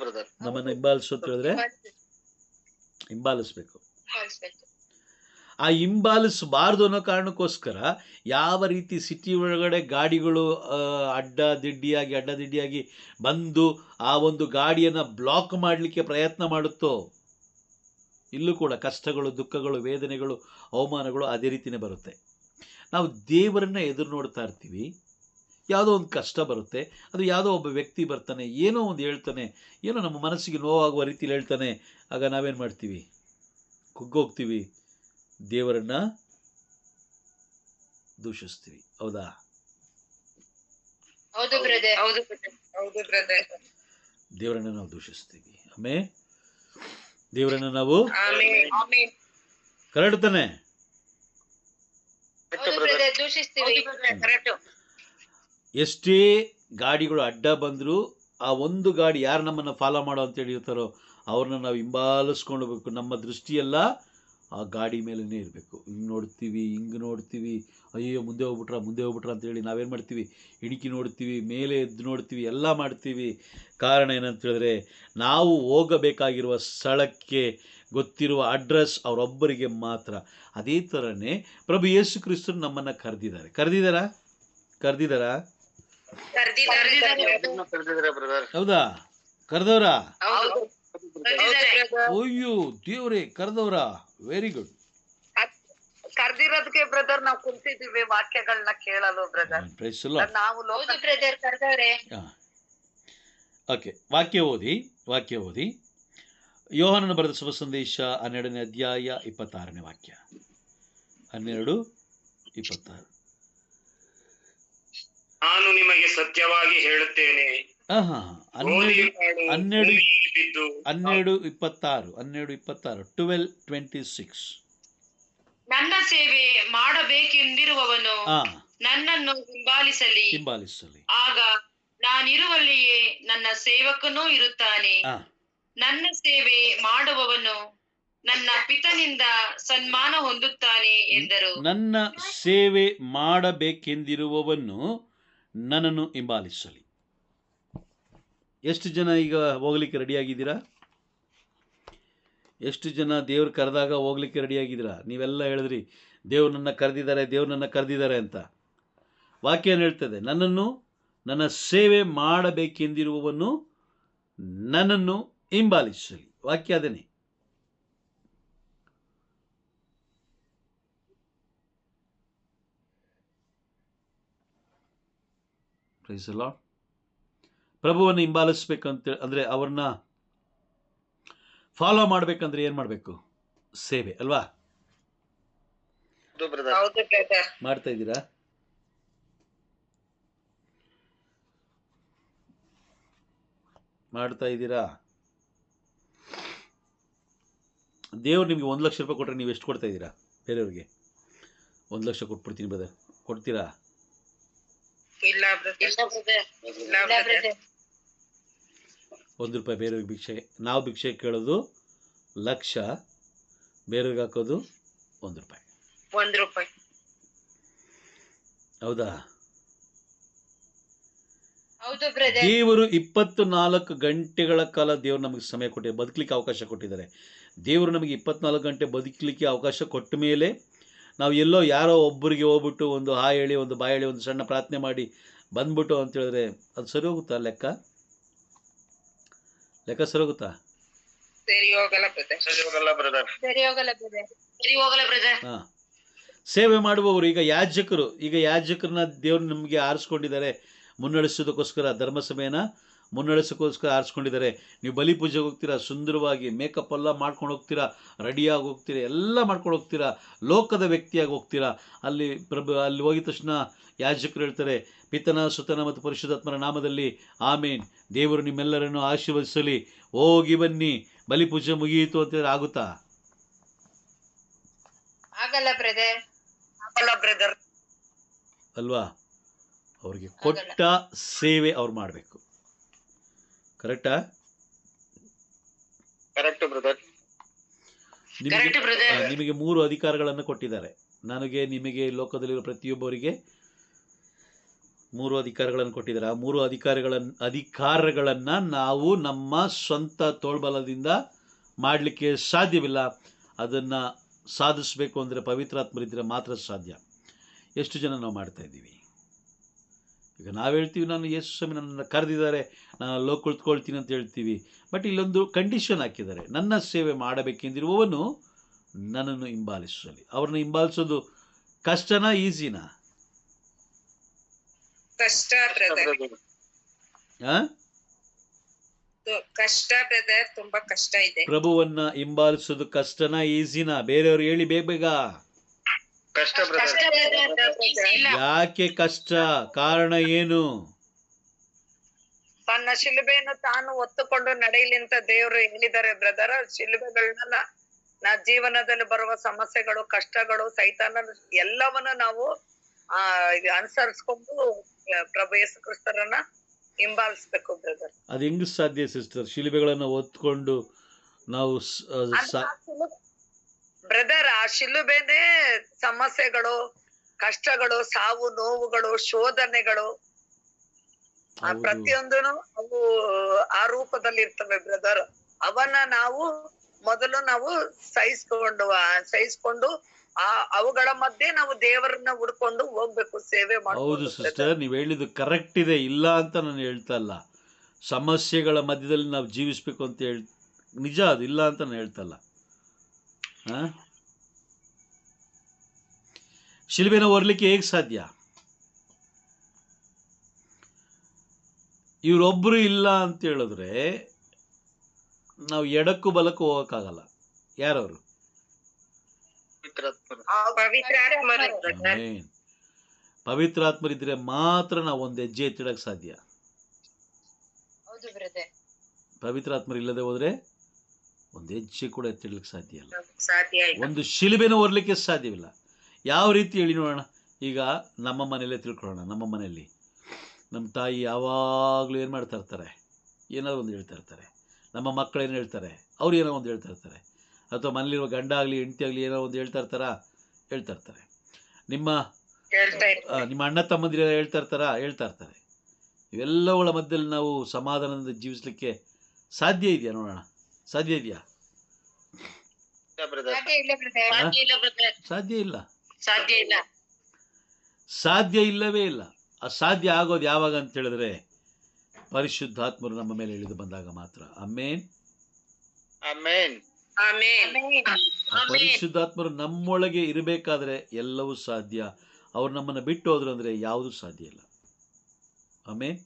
ಬ್ರದರ್. ನಮ್ಮನ್ನು ಹಿಂಬಾಲಿಸು ಅಂತ ಹೇಳಿದ್ರೆ ಹಿಂಬಾಲಿಸ್ಬೇಕು. ಆ ಹಿಂಬಾಲಿಸಬಾರ್ದು ಅನ್ನೋ ಕಾರಣಕ್ಕೋಸ್ಕರ ಯಾವ ರೀತಿ ಸಿಟಿ ಒಳಗಡೆ ಗಾಡಿಗಳು ಅಡ್ಡದಿಡ್ಡಿಯಾಗಿ ಬಂದು ಆ ಒಂದು ಗಾಡಿಯನ್ನು ಬ್ಲಾಕ್ ಮಾಡಲಿಕ್ಕೆ ಪ್ರಯತ್ನ ಮಾಡುತ್ತೋ, ಇಲ್ಲೂ ಕೂಡ ಕಷ್ಟಗಳು, ದುಃಖಗಳು, ವೇದನೆಗಳು, ಅವಮಾನಗಳು ಅದೇ ರೀತಿಯೇ ಬರುತ್ತೆ. ನಾವು ದೇವರನ್ನ ಎದುರು ನೋಡ್ತಾ ಇರ್ತೀವಿ, ಯಾವುದೋ ಒಂದು ಕಷ್ಟ ಬರುತ್ತೆ, ಅದು ಯಾವುದೋ ಒಬ್ಬ ವ್ಯಕ್ತಿ ಬರ್ತಾನೆ, ಏನೋ ಒಂದು ಹೇಳ್ತಾನೆ, ಏನೋ ನಮ್ಮ ಮನಸ್ಸಿಗೆ ನೋವಾಗುವ ರೀತಿಯಲ್ಲಿ ಹೇಳ್ತಾನೆ. ಆಗ ನಾವೇನು ಮಾಡ್ತೀವಿ? ಕುಗ್ಗೋಗ್ತೀವಿ, ದೇವರನ್ನ ದೂಷಿಸ್ತೀವಿ. ಹೌದಾ? ದೇವರನ್ನ ನಾವು ದೂಷಿಸ್ತೀವಿ. ಆಮೇಲೆ ದೇವರನ್ನ ನಾವು ಕರೆಕ್ಟ್ ತಾನೆ? ಎಷ್ಟೇ ಗಾಡಿಗಳು ಅಡ್ಡ ಬಂದರೂ ಆ ಒಂದು ಗಾಡಿ ಯಾರು ನಮ್ಮನ್ನು ಫಾಲೋ ಮಾಡೋ ಅಂತೇಳಿ ಇರ್ತಾರೋ ಅವ್ರನ್ನ ನಾವು ಹಿಂಬಾಲಿಸ್ಕೊಂಡು ಹೋಗ್ಬೇಕು. ನಮ್ಮ ದೃಷ್ಟಿಯೆಲ್ಲ ಆ ಗಾಡಿ ಮೇಲೇ ಇರಬೇಕು. ಹಿಂಗೆ ನೋಡ್ತೀವಿ, ಅಯ್ಯೋ ಮುಂದೆ ಹೋಗ್ಬಿಟ್ರ ಅಂತೇಳಿ ನಾವೇನು ಮಾಡ್ತೀವಿ? ಇಣುಕಿ ನೋಡ್ತೀವಿ, ಮೇಲೆ ಎದ್ದು ನೋಡ್ತೀವಿ, ಎಲ್ಲ ಮಾಡ್ತೀವಿ. ಕಾರಣ ಏನಂತ ಹೇಳಿದ್ರೆ ನಾವು ಹೋಗಬೇಕಾಗಿರುವ ಸ್ಥಳಕ್ಕೆ ಗೊತ್ತಿರುವ ಅಡ್ರೆಸ್ ಅವರೊಬ್ಬರಿಗೆ ಮಾತ್ರ. ಅದೇ ಥರನೇ ಪ್ರಭು ಯೇಸು ಕ್ರಿಸ್ತರು ನಮ್ಮನ್ನು ಕರೆದಿದ್ದಾರಾ? ಹೌದಾ? ಕರೆದವರಾ? ಅಯ್ಯೋ ದೇವ್ರೇ, ಕರೆದವರಾ? Very good. ಕರ್ದಿರೋದಕ್ಕೆ ಬ್ರದರ್ ನಾವು ಕುಂತಿದೀವಿ ವಾಕ್ಯಗಳನ್ನ ಕೇಳಲು ಬ್ರದರ್. ನಾವು ಓಕೆ, ವಾಕ್ಯ ಓದಿ. ಯೋಹಾನನ ಬರೆದ ಶುಭ ಸಂದೇಶ 12ನೇ ಅಧ್ಯಾಯ 26ನೇ ವಾಕ್ಯ. 12:26. ನಾನು ನಿಮಗೆ ಸತ್ಯವಾಗಿ ಹೇಳುತ್ತೇನೆ, 12:26. ನನ್ನ ಸೇವೆ ಮಾಡಬೇಕೆಂದಿರುವವನು ನನ್ನನ್ನು ಹಿಂಬಾಲಿಸಲಿ. ಆಗ ನಾನಿರುವಲ್ಲಿಯೇ ನನ್ನ ಸೇವಕನೂ ಇರುತ್ತಾನೆ. ನನ್ನ ಸೇವೆ ಮಾಡುವವನು ನನ್ನ ಪಿತನಿಂದ ಸನ್ಮಾನ ಹೊಂದುತ್ತಾನೆ ಎಂದರು. ನನ್ನ ಸೇವೆ ಮಾಡಬೇಕೆಂದಿರುವವನು ನನ್ನನ್ನು ಹಿಂಬಾಲಿಸಲಿ. ಎಷ್ಟು ಜನ ಈಗ ಹೋಗ್ಲಿಕ್ಕೆ ರೆಡಿಯಾಗಿದ್ದೀರಾ? ಎಷ್ಟು ಜನ ದೇವ್ರು ಕರೆದಾಗ ಹೋಗ್ಲಿಕ್ಕೆ ರೆಡಿಯಾಗಿದ್ದೀರಾ? ನೀವೆಲ್ಲ ಹೇಳಿದ್ರಿ ದೇವ್ರು ನನ್ನ ಕರೆದಿದ್ದಾರೆ ಅಂತ. ವಾಕ್ಯ ಏನು ಹೇಳ್ತದೆ? ನನ್ನ ಸೇವೆ ಮಾಡಬೇಕೆಂದಿರುವವನು ನನ್ನನ್ನು ಹಿಂಬಾಲಿಸಲಿ. ವಾಕ್ಯ ಅದೇನೆ. Praise the Lord. ಪ್ರಭುವನ್ನು ಹಿಂಬಾಲಿಸ್ಬೇಕಂತ ಅಂದರೆ ಅವ್ರನ್ನ ಫಾಲೋ ಮಾಡ್ಬೇಕಂದ್ರೆ ಏನು ಮಾಡಬೇಕು? ಸೇವೆ ಅಲ್ವಾ? ಮಾಡ್ತಾ ಇದ್ದೀರಾ? ದೇವ್ರು ನಿಮಗೆ 1 ಲಕ್ಷ ರೂಪಾಯಿ ಕೊಟ್ಟರೆ ನೀವು ಎಷ್ಟು ಕೊಡ್ತಾ ಇದ್ದೀರಾ ಬೇರೆಯವ್ರಿಗೆ? 1 ಲಕ್ಷ ಕೊಟ್ಬಿಡ್ತೀನಿ ಬ್ರದರ್, ಕೊಡ್ತೀರಾ? ಇಲ್ಲ ಬ್ರದರ್, ಇಲ್ಲ ಬ್ರದರ್, ಇಲ್ಲ ಇಲ್ಲ ಬ್ರದರ್. ಬ್ರದರ್. 1 ರೂಪಾಯಿ ಬೇರೆಯವ್ರಿಗೆ ಭಿಕ್ಷೆ, ನಾವು ಭಿಕ್ಷೆ ಕೇಳೋದು ಲಕ್ಷ, ಬೇರೆಯವ್ರಿಗೆ ಹಾಕೋದು 1 ರೂಪಾಯಿ. 1 ರೂಪಾಯಿ. ಹೌದಾ? ಹೌದು ಬ್ರದರ್. ದೇವರು 24 ಗಂಟೆಗಳ ಕಾಲ ದೇವರು ನಮಗೆ ಸಮಯ ಕೊಟ್ಟಿದ್ದಾರೆ, ಬದುಕಲಿಕ್ಕೆ ಅವಕಾಶ ಕೊಟ್ಟಿದ್ದಾರೆ. ದೇವರು ನಮಗೆ 24 ಗಂಟೆ ಬದುಕಲಿಕ್ಕೆ ಅವಕಾಶ ಕೊಟ್ಟ ಮೇಲೆ ನಾವು ಎಲ್ಲೋ ಯಾರೋ ಒಬ್ಬರಿಗೆ ಹೋಗ್ಬಿಟ್ಟು ಒಂದು ಹಾಯ್ ಹೇಳಿ, ಒಂದು ಬಾಯ್ ಹೇಳಿ, ಒಂದು ಸಣ್ಣ ಪ್ರಾರ್ಥನೆ ಮಾಡಿ ಬಂದ್ಬಿಟ್ಟು ಅಂತ ಹೇಳಿದ್ರೆ ಅದು ಸರಿ ಹೋಗುತ್ತಾ? ಲೆಕ್ಕ ಸರಿ ಹೋಗುತ್ತಾ? ಸರಿ ಹೋಗಲ್ಲ ಬ್ರದರ್. ಸರಿ ಹೋಗಲ್ಲ ಬ್ರದರ್. ಸರಿ ಹೋಗಲ್ಲ ಬ್ರದರ್, ಸರಿ ಹೋಗಲ್ಲ ಬ್ರದರ್. ಹಾಂ, ಸೇವೆ ಮಾಡುವವರು ಈಗ ಯಾಜಕರನ್ನ ದೇವರು ನಮಗೆ ಆರಿಸ್ಕೊಂಡಿದ್ದಾರೆ, ಮುನ್ನಡೆಸೋದಕ್ಕೋಸ್ಕರ ಧರ್ಮಸಭೆಯನ್ನು ಮುನ್ನಡೆಸೋಕ್ಕೋಸ್ಕರ ಆರಿಸ್ಕೊಂಡಿದ್ದಾರೆ. ನೀವು ಬಲಿ ಪೂಜೆಗೆ ಹೋಗ್ತೀರಾ, ಸುಂದರವಾಗಿ ಮೇಕಪ್ ಎಲ್ಲ ಮಾಡ್ಕೊಂಡು ಹೋಗ್ತೀರಾ, ರೆಡಿಯಾಗಿ ಹೋಗ್ತೀರಾ, ಎಲ್ಲ ಮಾಡ್ಕೊಂಡು ಹೋಗ್ತೀರಾ, ಲೋಕದ ವ್ಯಕ್ತಿಯಾಗಿ ಹೋಗ್ತೀರಾ. ಅಲ್ಲಿ ಹೋಗಿದ ತಕ್ಷಣ ಯಾಜಕರು ಹೇಳ್ತಾರೆ, ಪಿತನ ಸುತನ ಮತ್ತು ಪರಿಶುದ್ಧಾತ್ಮರ ನಾಮದಲ್ಲಿ ಆಮೇನ್, ದೇವರು ನಿಮ್ಮೆಲ್ಲರನ್ನು ಆಶೀರ್ವದಿಸಲಿ, ಹೋಗಿ ಬನ್ನಿ, ಬಲಿ ಪೂಜೆ ಮುಗಿಯಿತು ಅಂತೇಳಿ ಆಗುತ್ತಾ? ಆಗಲ್ಲ ಬ್ರದರ್, ಆಗಲ್ಲ ಬ್ರದರ್. ಅಲ್ವಾ? ಅವ್ರಿಗೆ ಕೊಟ್ಟ ಸೇವೆ ಅವ್ರು ಮಾಡಬೇಕು. ಕರೆಕ್ಟಾ? Correct brother. Correct brother. ನಿಮಗೆ 3 ಅಧಿಕಾರಗಳನ್ನು ಕೊಟ್ಟಿದ್ದಾರೆ. ನನಗೆ, ನಿಮಗೆ, ಲೋಕದಲ್ಲಿರೋ ಪ್ರತಿಯೊಬ್ಬರಿಗೆ 3 ಅಧಿಕಾರಗಳನ್ನು ಕೊಟ್ಟಿದ್ದಾರೆ. ಆ 3 ಅಧಿಕಾರಗಳನ್ನು ನಾವು ನಮ್ಮ ಸ್ವಂತ ತೋಳ್ಬಲದಿಂದ ಮಾಡಲಿಕ್ಕೆ ಸಾಧ್ಯವಿಲ್ಲ. ಅದನ್ನು ಸಾಧಿಸಬೇಕು ಅಂದರೆ ಪವಿತ್ರಾತ್ಮರಿದ್ದರೆ ಮಾತ್ರ ಸಾಧ್ಯ. ಎಷ್ಟು ಜನ ನಾವು ಮಾಡ್ತಾ ಇದ್ದೀವಿ? ಈಗ ನಾವು ಹೇಳ್ತೀವಿ, ನಾನು ಯೇಸು ಸ್ವಾಮಿ ನನ್ನನ್ನು ಕರೆದಿದ್ದಾರೆ, ನಾನು ಅಲ್ಲೋ ಕುಳಿತುಕೊಳ್ತೀನಿ ಅಂತ ಹೇಳ್ತೀವಿ. ಬಟ್ ಇಲ್ಲೊಂದು ಕಂಡೀಷನ್ ಹಾಕಿದ್ದಾರೆ, ನನ್ನ ಸೇವೆ ಮಾಡಬೇಕೆಂದಿರುವವನು ನನ್ನನ್ನು ಹಿಂಬಾಲಿಸಲಿ. ಅವ್ರನ್ನ ಹಿಂಬಾಲಿಸೋದು ಕಷ್ಟನಾ ಈಸಿನಾ? ಕಷ್ಟ ಬ್ರದರ್, ಕಷ್ಟ ಬ್ರದರ್, ತುಂಬಾ ಕಷ್ಟ ಇದೆ. ಪ್ರಭುವನ್ನ ಹಿಂಬಾಲಿಸೋದು ಕಷ್ಟನಾ ಈಸಿನಾ? ಬೇರೆಯವ್ರು ಹೇಳಿ ಬೇಗ. ಕಷ್ಟ ಬ್ರದರ್. ಕಷ್ಟ ಬ್ರದರ್, ಈಸಿ ಇಲ್ಲ. ಯಾಕೆ ಕಷ್ಟ? ಕಾರಣ ಏನು? ತನ್ನ ಶಿಲುಬೆಯನ್ನು ತಾನು ಹೊತ್ತುಕೊಂಡು ನಡೆಯಲಿ ಅಂತ ದೇವರು ಹೇಳಿದ್ದಾರೆ ಬ್ರದರ್. ಶಿಲುಬೆಗಳನ್ನ ನಾ ಜೀವನದಲ್ಲಿ ಬರುವ ಸಮಸ್ಯೆಗಳು, ಕಷ್ಟಗಳು, ಸೈತಾನ ಎಲ್ಲವನ್ನ ನಾವು ಅನುಸರಿಸ್ಕೊಂಡು ಪ್ರಭು ಯೇಸು ಕ್ರಿಸ್ತರನ್ನ ಹಿಂಬಾಲಿಸ್ಬೇಕು ಬ್ರದರ್. ಅದು ಹೆಂಗ್ ಸಾಧ್ಯ ಸಿಸ್ಟರ್? ಶಿಲುಬೆಗಳನ್ನು ಹೊತ್ಕೊಂಡು ನಾವು ಬ್ರದರ್, ಆ ಶಿಲುಬೆನೆ ಸಮಸ್ಯೆಗಳು, ಕಷ್ಟಗಳು, ಸಾವು ನೋವುಗಳು, ಶೋಧನೆಗಳು, ಪ್ರತಿಯೊಂದು ಅವು ಆ ರೂಪದಲ್ಲಿ ಇರ್ತವೆ ಬ್ರದರ್. ಅವನ್ನ ನಾವು ಮೊದಲು ನಾವು ಸಹಿಸ್ಕೊಂಡು ಅವುಗಳ ಮಧ್ಯೆ ನಾವು ದೇವರನ್ನ ಹುಡ್ಕೊಂಡು ಹೋಗ್ಬೇಕು, ಸೇವೆ ಹೌದು ಮಾಡ್ಕೊಂಡು. ಸಿಸ್ಟರ್, ನೀವು ಹೇಳಿದ್ದು ಕರೆಕ್ಟ್ ಇದೆ, ಇಲ್ಲ ಅಂತ ನಾನು ಹೇಳ್ತಾ ಇಲ್ಲ. ಸಮಸ್ಯೆಗಳ ಮಧ್ಯದಲ್ಲಿ ನಾವು ಜೀವಿಸ್ಬೇಕು ಅಂತ ನಿಜ, ಅದು ಇಲ್ಲ ಅಂತ ನಾನು ಹೇಳ್ತಾ ಇಲ್ಲ. ಶಿಲುಬೆನ ಹೊರಲಿಕ್ಕೆ ಹೇಗೆ ಸಾಧ್ಯ? ಇವರೊಬ್ಬರು ಇಲ್ಲ ಅಂತ ಹೇಳಿದ್ರೆ ನಾವು ಎಡಕ್ಕೂ ಬಲಕ್ಕೂ ಹೋಗಕ್ಕಾಗಲ್ಲ. ಯಾರವರು? ಪವಿತ್ರಾತ್ಮರಿದ್ರೆ ಮಾತ್ರ ನಾವು ಒಂದು ಹೆಜ್ಜೆ ಎತ್ತಿಡಕ್ಕೆ ಸಾಧ್ಯ. ಹೌದು ಬ್ರದರ್. ಪವಿತ್ರಾತ್ಮರು ಇಲ್ಲದೆ ಹೋದ್ರೆ ಒಂದು ಹೆಜ್ಜೆ ಕೂಡ ಎತ್ತಿಡ್ಲಿಕ್ಕೆ ಸಾಧ್ಯ ಇಲ್ಲ. ಸಾಧ್ಯ ಇಲ್ಲ. ಒಂದು ಶಿಲುಬೆನ ಹೊರಲಿಕ್ಕೆ ಸಾಧ್ಯವಿಲ್ಲ. ಯಾವ ರೀತಿ ಹೇಳಿ ನೋಡೋಣ. ಈಗ ನಮ್ಮ ಮನೆಯಲ್ಲೇ ತಿಳ್ಕೊಳ್ಳೋಣ. ನಮ್ಮ ಮನೆಯಲ್ಲಿ ನಮ್ಮ ತಾಯಿ ಯಾವಾಗಲೂ ಏನು ಮಾಡ್ತಾ ಇರ್ತಾರೆ? ಏನಾದ್ರು ಒಂದು ಹೇಳ್ತಾ ಇರ್ತಾರೆ. ನಮ್ಮ ಮಕ್ಕಳು ಏನು ಹೇಳ್ತಾರೆ? ಅವ್ರು ಏನೋ ಒಂದು ಹೇಳ್ತಾ ಇರ್ತಾರೆ. ಅಥವಾ ಮನೇಲಿರುವ ಗಂಡ ಆಗಲಿ ಹೆಂಡತಿ ಆಗಲಿ ಏನೋ ಒಂದು ಹೇಳ್ತಾ ಇರ್ತಾರೆ. ನಿಮ್ಮ ಅಣ್ಣ ತಮ್ಮಂದಿರ ಹೇಳ್ತಾ ಇರ್ತಾರೆ. ಇವೆಲ್ಲವುಗಳ ಮಧ್ಯದಲ್ಲಿ ನಾವು ಸಮಾಧಾನದಿಂದ ಜೀವಿಸಲಿಕ್ಕೆ ಸಾಧ್ಯ ಇದೆಯಾ? ನೋಡೋಣ, ಸಾಧ್ಯ ಇದೆಯಾ? ಸಾಧ್ಯ ಇಲ್ಲವೇ ಇಲ್ಲ. ಅಸಾಧ್ಯ ಆಗೋದು ಯಾವಾಗ ಅಂತ ಹೇಳಿದ್ರೆ ಪರಿಶುದ್ಧಾತ್ಮರು ನಮ್ಮ ಮೇಲೆ ಇಳಿದು ಬಂದಾಗ ಮಾತ್ರ. Amen, amen, amen. ಪರಿಶುದ್ಧಾತ್ಮರು ನಮ್ಮೊಳಗೆ ಇರಬೇಕಾದ್ರೆ ಎಲ್ಲವೂ ಸಾಧ್ಯ. ಅವ್ರು ನಮ್ಮನ್ನು ಬಿಟ್ಟು ಹೋದ್ರು ಅಂದ್ರೆ ಯಾವುದೂ ಸಾಧ್ಯ ಇಲ್ಲ. ಆಮೆನ್,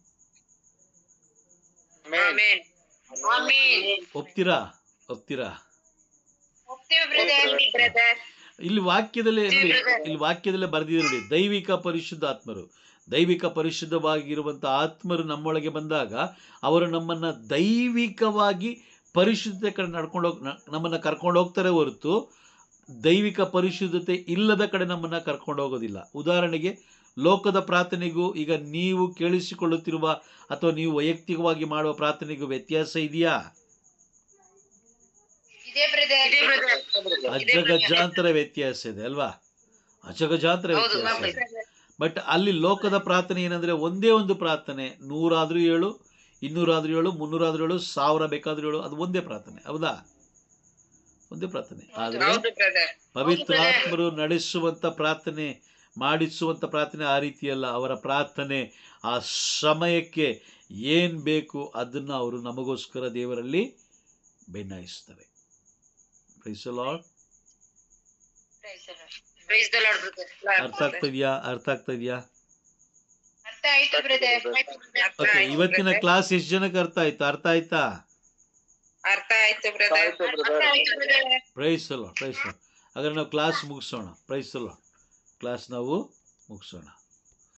ಒಪ್ತೀರಾ? ಇಲ್ಲಿ ವಾಕ್ಯದಲ್ಲೇ ಬರೆದಿದೆ ನೋಡಿ, ದೈವಿಕ ಪರಿಶುದ್ಧಾತ್ಮರು. ದೈವಿಕ ಪರಿಶುದ್ಧವಾಗಿರುವಂಥ ಆತ್ಮರು ನಮ್ಮೊಳಗೆ ಬಂದಾಗ ಅವರು ನಮ್ಮನ್ನು ದೈವಿಕವಾಗಿ ಪರಿಶುದ್ಧತೆ ಕಡೆ ನಮ್ಮನ್ನು ಕರ್ಕೊಂಡು ಹೋಗ್ತಾರೆ ಹೊರತು ದೈವಿಕ ಪರಿಶುದ್ಧತೆ ಇಲ್ಲದ ಕಡೆ ನಮ್ಮನ್ನು ಕರ್ಕೊಂಡು ಹೋಗೋದಿಲ್ಲ. ಉದಾಹರಣೆಗೆ ಲೋಕದ ಪ್ರಾರ್ಥನೆಗೂ ಈಗ ನೀವು ಕೇಳಿಸಿಕೊಳ್ಳುತ್ತಿರುವ ಅಥವಾ ನೀವು ವೈಯಕ್ತಿಕವಾಗಿ ಮಾಡುವ ಪ್ರಾರ್ಥನೆಗೂ ವ್ಯತ್ಯಾಸ ಇದೆಯಾ? ಅಜಗಜಾಂತರ ವ್ಯತ್ಯಾಸ ಇದೆ ಅಲ್ವಾ? ಅಜಗಜಾಂತರ ವ್ಯತ್ಯಾಸ ಇದೆ. ಬಟ್ ಅಲ್ಲಿ ಲೋಕದ ಪ್ರಾರ್ಥನೆ ಏನಂದ್ರೆ ಒಂದೇ ಒಂದು ಪ್ರಾರ್ಥನೆ, 100 ಆದ್ರೂ ಹೇಳು, 200 ಆದ್ರೂ ಹೇಳು, 300 ಆದ್ರೂ ಹೇಳು, 1000 ಬೇಕಾದ್ರೂ ಹೇಳು, ಅದು ಒಂದೇ ಪ್ರಾರ್ಥನೆ. ಹೌದಾ? ಒಂದೇ ಪ್ರಾರ್ಥನೆ. ಆದ್ರೆ ಪವಿತ್ರಾತ್ಮರು ನಡೆಸುವಂತ ಪ್ರಾರ್ಥನೆ, ಮಾಡಿಸುವಂತ ಪ್ರಾರ್ಥನೆ ಆ ರೀತಿಯಲ್ಲ. ಅವರ ಪ್ರಾರ್ಥನೆ ಆ ಸಮಯಕ್ಕೆ ಏನ್ ಬೇಕು ಅದನ್ನ ಅವರು ನಮಗೋಸ್ಕರ ದೇವರಲ್ಲಿ ಭಿನ್ನಯಿಸ್ತಾರೆ. Price the lord. ಅರ್ಥ ಆಗ್ತದ್ಯಾ? ಅರ್ಥ ಆಗ್ತದ್ಯಾ? ಓಕೆ, ಇವತ್ತಿನ ಕ್ಲಾಸ್ ಎಷ್ಟು ಜನಕ್ಕೆ ಅರ್ಥ ಆಯ್ತು? ಅರ್ಥ ಆಯ್ತಾ? Praise the lord, praise the lord. ಹಾಗಾದ್ರೆ ನಾವು ಕ್ಲಾಸ್ ಮುಗಿಸೋಣ. Price the lord. ಕ್ಲಾಸ್ ನಾವು ಮುಗಿಸೋಣ.